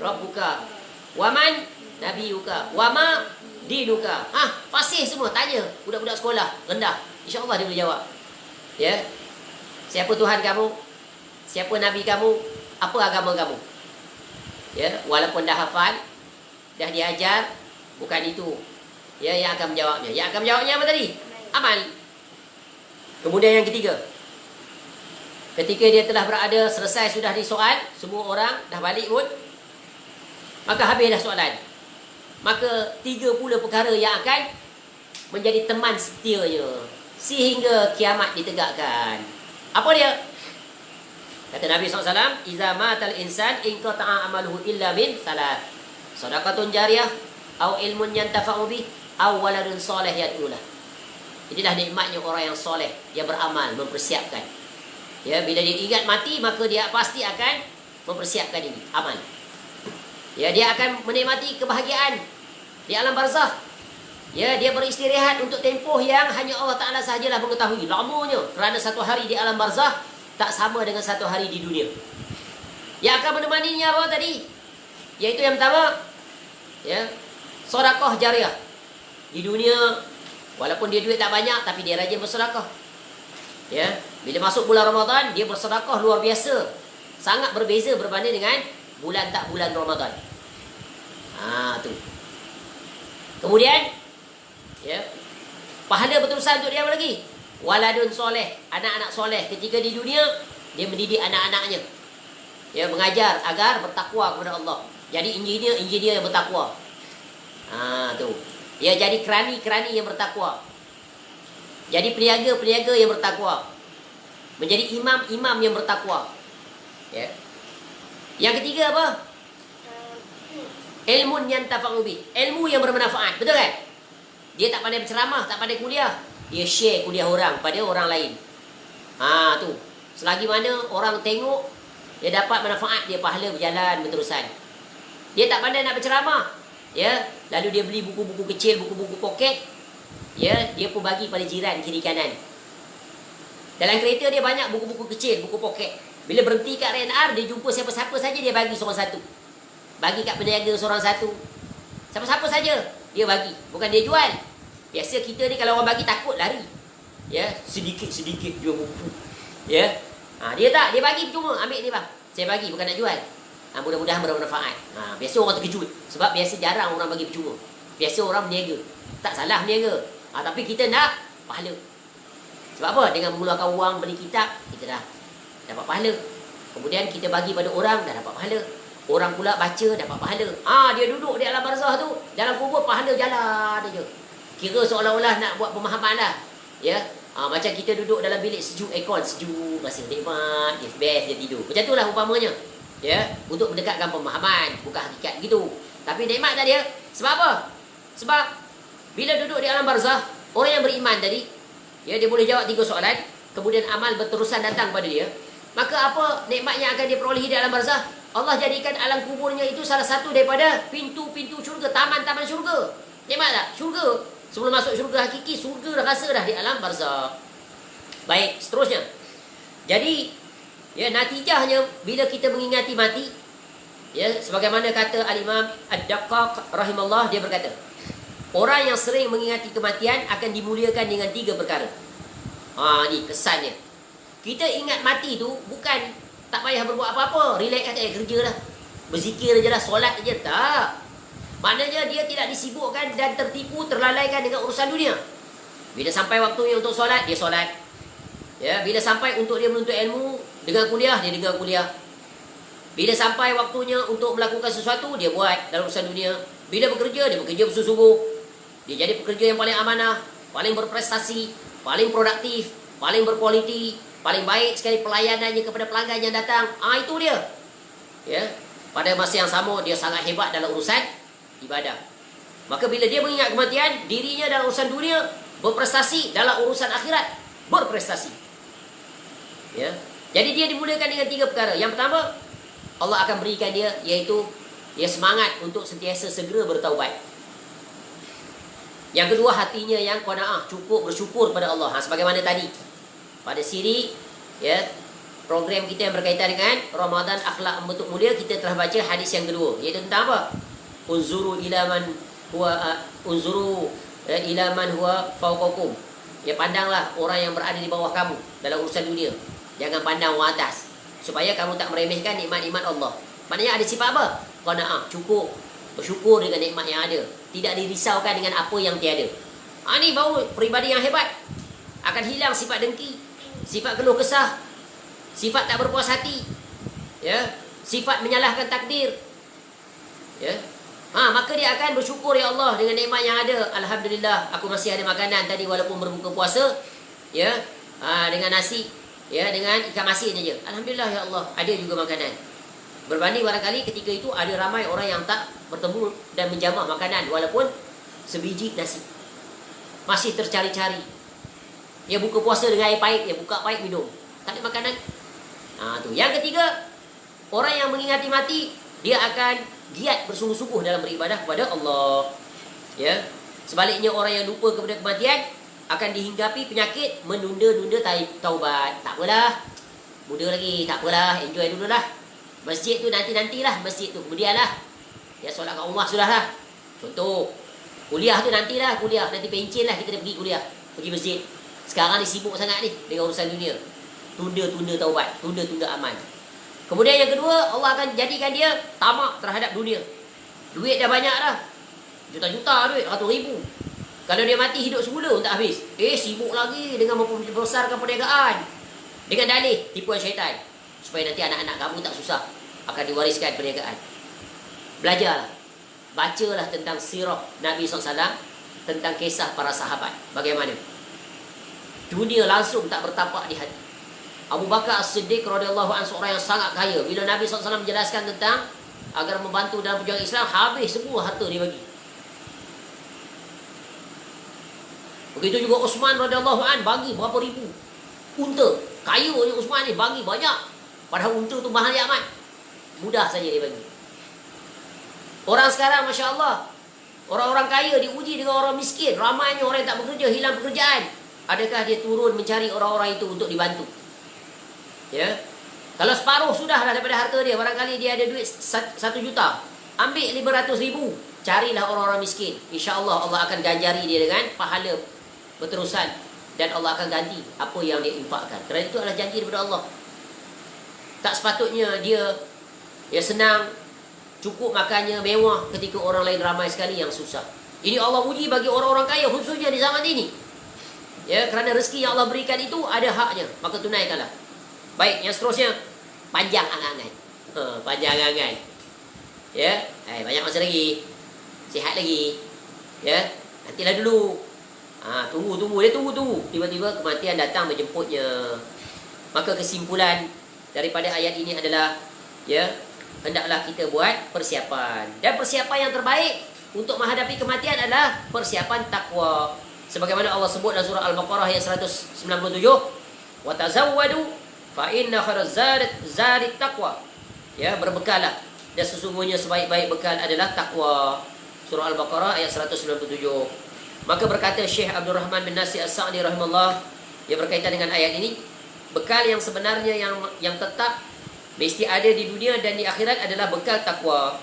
Rabbuka. Waman Nabiyuka. Wama Dinuka. Fasih semua. Tanya budak-budak sekolah rendah. InsyaAllah dia boleh jawab. Ya. Siapa Tuhan kamu? Siapa Nabi kamu? Apa agama kamu? Ya, walaupun dah hafal, dah diajar, bukan itu ya yang akan menjawabnya. Yang akan menjawabnya apa tadi? Amal. Kemudian yang ketiga, ketika dia telah berada, selesai sudah disoal, semua orang dah balik pun, maka habis dah soalan. Maka 3 pula perkara yang akan menjadi teman setianya sehingga kiamat ditegakkan. Apa dia? Kata Nabi SAW, Iza matal insan inqata'a amaluhu illa min salat. Sadaqatun jariyah, au ilmun yantafa'u bih, au waladun soleh yad'ulah. Inilah nikmatnya orang yang soleh, dia beramal, mempersiapkan. Ya, bila dia ingat mati, maka dia pasti akan mempersiapkan ini, amal. Ya, dia akan menikmati kebahagiaan di alam barzah. Ya, dia beristirahat untuk tempoh yang hanya Allah Ta'ala sahajalah mengetahui lamanya. Kerana 1 hari di alam barzah tak sama dengan 1 hari di dunia. Yang akan menemaninya apa tadi? Iaitu yang pertama, ya, sedekah jariah. Di dunia, walaupun dia duit tak banyak, tapi dia rajin bersedekah. Ya, bila masuk bulan Ramadan, dia bersedekah luar biasa. Sangat berbeza berbanding dengan bulan tak bulan Ramadan. Tu. Kemudian, ya, pahala berterusan untuk dia apa lagi? Waladun soleh, anak-anak soleh. Ketika di dunia, dia mendidik anak-anaknya. Ya, mengajar agar bertakwa kepada Allah. Jadi engineer yang bertakwa. Tu. Ya, jadi kerani yang bertakwa. Jadi peniaga yang bertakwa. Menjadi imam yang bertakwa. Ya. Yang ketiga apa? Ilmun yantafa'u bih. Ilmu yang bermanfaat. Betul kan? Dia tak pandai berceramah, tak pandai kuliah. Dia share kuliah orang pada orang lain. Tu. Selagi mana orang tengok, dia dapat manfaat, dia pahala berjalan berterusan. Dia tak pandai nak berceramah. Ya, lalu dia beli buku-buku kecil, buku-buku poket. Ya, dia pun bagi pada jiran kiri kanan. Dalam kereta dia banyak buku-buku kecil, buku poket. Bila berhenti kat RNR, dia jumpa siapa-siapa saja, dia bagi seorang satu. Bagi kat peniaga seorang satu. Siapa-siapa saja dia bagi, bukan dia jual. Biasa kita ni kalau orang bagi takut lari. Ya, sedikit-sedikit jual buku. Ya. Dia tak, dia bagi cuma ambil ni bang. Saya bagi bukan nak jual. Mudah-mudahan bermanfaat. Biasa orang terkejut sebab biasa jarang orang bagi percuma. Biasa orang berniaga. Tak salah berniaga. Tapi kita nak pahala. Sebab apa? Dengan mengeluarkan wang beli kitab, kita dah dapat pahala. Kemudian kita bagi pada orang, dah dapat pahala. Orang pula baca, dapat pahala. Dia duduk di alam barzah tu, dalam kubur pahala jalan aja. Kira seolah-olah nak buat pemahaman lah. Ya. Macam kita duduk dalam bilik sejuk, aircon sejuk, rasa nikmat, dia best, dia tidur. Macam itulah umpamanya. Ya, untuk mendekatkan pemahaman, bukan hakikat gitu. Tapi nikmat tak dia? Sebab apa? Sebab bila duduk di alam barzah, orang yang beriman tadi, ya, dia boleh jawab 3 soalan, kemudian amal berterusan datang pada dia. Maka apa nikmat yang akan dia perolehi di alam barzah? Allah jadikan alam kuburnya itu salah satu daripada pintu-pintu syurga, taman-taman syurga. Nikmat tak? Syurga. Sebelum masuk syurga hakiki, syurga dah rasa dah di alam barzah. Baik, seterusnya. Jadi, ya, natijahnya bila kita mengingati mati, ya, sebagaimana kata Al-Imam Ad-Daqqaq rahimallah, dia berkata, orang yang sering mengingati kematian akan dimuliakan dengan 3 perkara. Ni kesannya. Kita ingat mati tu bukan tak payah berbuat apa-apa, relax kata kerja lah, berzikir je lah, solat je. Tak. Maknanya dia tidak disibukkan dan tertipu, terlalaikan dengan urusan dunia. Bila sampai waktunya untuk solat, dia solat. Ya, bila sampai untuk dia menuntut ilmu dengan kuliah, dia dengan kuliah. Bila sampai waktunya untuk melakukan sesuatu, dia buat dalam urusan dunia. Bila bekerja, dia bekerja bersungguh-sungguh. Dia jadi pekerja yang paling amanah, paling berprestasi, paling produktif, paling berkualiti, paling baik sekali pelayanannya kepada pelanggan yang datang. Itu dia. Ya. Pada masa yang sama, dia sangat hebat dalam urusan ibadah. Maka bila dia mengingat kematian, dirinya dalam urusan dunia berprestasi, dalam urusan akhirat berprestasi. Ya. Jadi dia dimulakan dengan 3 perkara. Yang pertama, Allah akan berikan dia, iaitu dia semangat untuk sentiasa segera bertaubat. Yang kedua, hatinya yang qanaah, cukup bersyukur pada Allah. Sebagaimana tadi pada siri, ya, program kita yang berkaitan dengan Ramadan akhlak membentuk mulia, kita telah baca hadis yang kedua, iaitu tentang apa? Unzuru ila man huwa fawqakum. Ya, pandanglah orang yang berada di bawah kamu dalam urusan dunia. Jangan pandang orang atas, supaya kamu tak meremehkan nikmat-nikmat Allah. Maknanya ada sifat apa? Qanaah, cukup, bersyukur dengan nikmat yang ada, tidak dirisaukan dengan apa yang tiada. Ini baru peribadi yang hebat. Akan hilang sifat dengki, sifat keluh kesah, sifat tak berpuas hati, ya, sifat menyalahkan takdir. Ya. Maka dia akan bersyukur, ya Allah, dengan nikmat yang ada. Alhamdulillah, aku masih ada makanan tadi walaupun berbuka puasa, ya, dengan nasi, ya, dengan ikan masin saja. Alhamdulillah, ya Allah, ada juga makanan. Berbanding barangkali ketika itu ada ramai orang yang tak bertemu dan menjamah makanan walaupun sebiji nasi. Masih tercari-cari. Ya, buka puasa dengan air pahit, ya, buka pahit minum. Tak ada makanan. Tu. Yang ketiga, orang yang mengingati mati, dia akan giat bersungguh-sungguh dalam beribadah kepada Allah. Ya. Sebaliknya, orang yang lupa kepada kematian akan dihinggapi penyakit menunda-nunda taubat. Tak apalah, muda lagi, tak apalah, enjoy dululah. Masjid tu nanti-nantilah, masjid tu kemudianlah. Ya, solat kat rumah sudahlah. Contoh, kuliah tu nantilah, kuliah nanti pencen lah kita pergi kuliah, pergi masjid. Sekarang ni sibuk sangat ni dengan urusan dunia. Tunda-tunda taubat, tunda-tunda amal. Kemudian yang kedua, Allah akan jadikan dia tamak terhadap dunia. Duit dah banyak dah, juta-juta duit, ratus ribu. Kalau dia mati, hidup semula tak habis. Sibuk lagi dengan membesarkan perniagaan, dengan dalih tipuan syaitan, supaya nanti anak-anak kamu tak susah, akan diwariskan perniagaan. Belajarlah, bacalah tentang sirah Nabi SAW, tentang kisah para sahabat. Bagaimana dunia langsung tak bertapak di hati. Abu Bakar As-Siddiq radhiyallahu anhu, seorang yang sangat kaya. Bila Nabi SAW menjelaskan tentang agar membantu dalam perjuangan Islam, habis semua harta dia bagi. Begitu juga Uthman radhiyallahu anhu, bagi berapa ribu unta. Kayanya Uthman ni, bagi banyak. Padahal unta tu mahal amat, mudah saja dia bagi. Orang sekarang, Masya Allah, orang-orang kaya diuji dengan orang miskin. Ramainya orang yang tak bekerja, hilang pekerjaan. Adakah dia turun mencari orang-orang itu untuk dibantu? Ya, kalau separuh sudahlah daripada harta dia, barangkali dia ada duit 1 juta, ambil 500 ribu, carilah orang-orang miskin. InsyaAllah Allah akan ganjari dia dengan pahala berterusan, dan Allah akan ganti apa yang dia infakkan. Kerana itu adalah janji daripada Allah. Tak sepatutnya dia senang, cukup makannya, mewah, ketika orang lain ramai sekali yang susah. Ini Allah uji bagi orang-orang kaya, khususnya di zaman ini. Ya, kerana rezeki yang Allah berikan itu ada haknya, maka tunaikanlah. Baik, yang seterusnya, panjang angan-angan. Panjang angan-angan. Ya, banyak masa lagi, sihat lagi. Ya, nantilah dulu. Tunggu. Dia tunggu. Tiba-tiba kematian datang menjemputnya. Maka kesimpulan daripada ayat ini adalah, ya, hendaklah kita buat persiapan. Dan persiapan yang terbaik untuk menghadapi kematian adalah persiapan takwa. Sebagaimana Allah sebut dalam surah Al-Baqarah ayat 197, wa tazawwadu fa inna khairaz zadi taqwa. Ya, berbekallah, dan sesungguhnya sebaik-baik bekal adalah takwa. Surah Al-Baqarah ayat 197. Maka berkata Syekh Abdul Rahman bin Nasir As-Sa'di rahimahullah, yang berkaitan dengan ayat ini, bekal yang sebenarnya yang tetap mesti ada di dunia dan di akhirat adalah bekal takwa.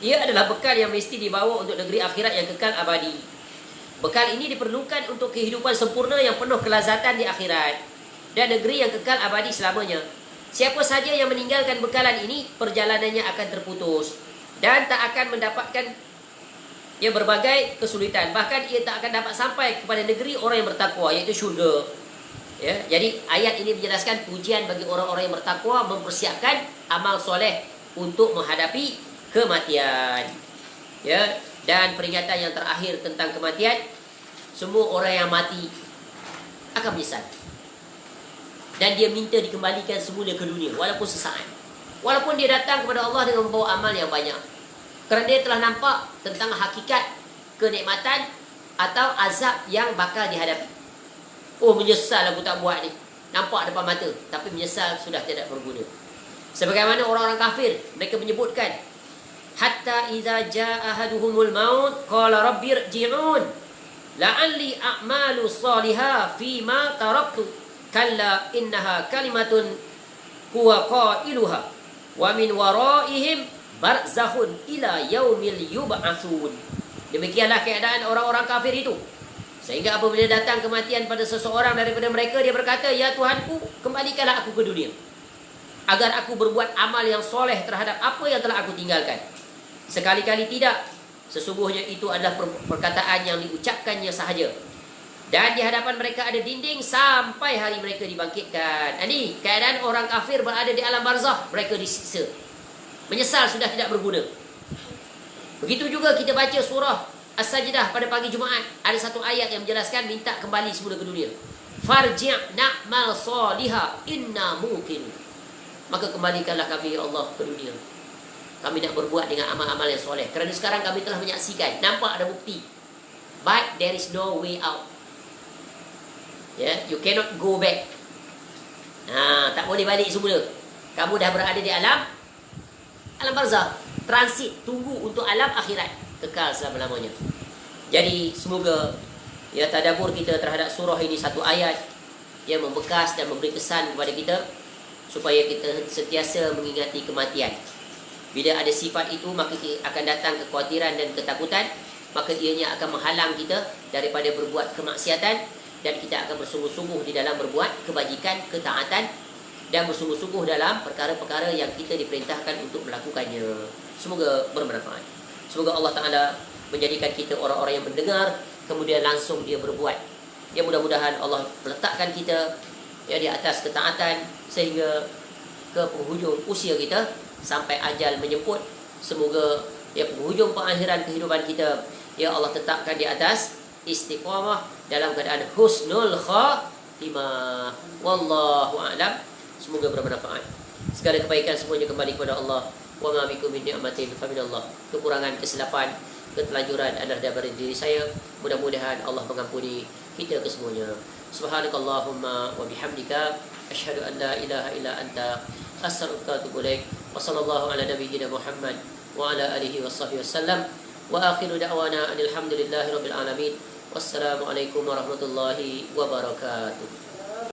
Ia adalah bekal yang mesti dibawa untuk negeri akhirat yang kekal abadi. Bekal ini diperlukan untuk kehidupan sempurna yang penuh kelazatan di akhirat dan negeri yang kekal abadi selamanya. Siapa saja yang meninggalkan bekalan ini, perjalanannya akan terputus dan tak akan mendapatkan berbagai kesulitan. Bahkan ia tak akan dapat sampai kepada negeri orang yang bertakwa, iaitu syurga. Ya, jadi ayat ini menjelaskan pujian bagi orang-orang yang bertakwa, mempersiapkan amal soleh untuk menghadapi kematian. Ya, dan peringatan yang terakhir tentang kematian, semua orang yang mati akan menyesal. Dan dia minta dikembalikan semula ke dunia walaupun sesaat. Walaupun dia datang kepada Allah dengan membawa amal yang banyak. Kerana dia telah nampak tentang hakikat kenikmatan atau azab yang bakal dihadapi. Oh, menyesal aku tak buat ni. Nampak depan mata, tapi menyesal sudah tidak berguna. Sebagaimana orang-orang kafir, mereka menyebutkan, hatta idza jaa ahaduhumul maut qala rabbi irji'un la'alli a'malu salihah fima taraktu kalla innaha kalimatun huwa qailuha wa min waraihim barzakhun ila yaumil yub'atsun. Demikianlah keadaan orang-orang kafir itu. Sehingga apabila datang kematian pada seseorang daripada mereka, dia berkata, ya Tuhanku, kembalikanlah aku ke dunia agar aku berbuat amal yang soleh terhadap apa yang telah aku tinggalkan. Sekali-kali tidak. Sesungguhnya itu adalah perkataan yang diucapkannya sahaja. Dan di hadapan mereka ada dinding sampai hari mereka dibangkitkan. Ini keadaan orang kafir berada di alam barzakh. Mereka disiksa. Menyesal sudah tidak berguna. Begitu juga kita baca surah As-Sajdah pada pagi Jumaat. Ada satu ayat yang menjelaskan minta kembali semula ke dunia. Farji' na'mal salihah inna mungkin. Maka kembalikanlah kami, ya Allah, ke dunia. Kami nak berbuat dengan amal-amal yang soleh. Kerana sekarang kami telah menyaksikan, nampak ada bukti. But there is no way out. You cannot go back. Tak boleh balik semula. Kamu dah berada di alam barzakh. Transit, tunggu untuk alam akhirat. Kekal selama-lamanya. Jadi semoga tadabbur kita terhadap surah ini satu ayat yang membekas dan memberi kesan kepada kita, supaya kita sentiasa mengingati kematian. Bila ada sifat itu, maka akan datang kekhawatiran dan ketakutan. Maka ianya akan menghalang kita daripada berbuat kemaksiatan. Dan kita akan bersungguh-sungguh di dalam berbuat kebajikan, ketaatan. Dan bersungguh-sungguh dalam perkara-perkara yang kita diperintahkan untuk melakukannya. Semoga bermanfaat. Semoga Allah Ta'ala menjadikan kita orang-orang yang mendengar, kemudian langsung dia berbuat. Ya, mudah-mudahan Allah meletakkan kita di atas ketaatan sehingga ke penghujung usia kita, sampai ajal menjemput. Semoga penghujung pengakhiran kehidupan kita, ya Allah tetapkan di atas istiqamah dalam keadaan husnul khatimah. Wallahu a'lam. Semoga bermanfaat. Segala kebaikan semuanya kembali kepada Allah. Wa ma bikum min ni'matin fa minallah. Kekurangan, kesilapan, ketelanjuran adalah dari diri saya. Mudah-mudahan Allah mengampuni kita kesemuanya. Subhanakallahumma wa bihamdika asyhadu an la ilaha illa anta astaghfiruka wa atubu ilaik. Wa sallallahu ala nabiyyina Muhammad wa ala alihi washabbihi wasallam. Wa akhiru da'wana alhamdulillahi rabbil alamin. Wassalamu alaikum warahmatullahi wabarakatuh.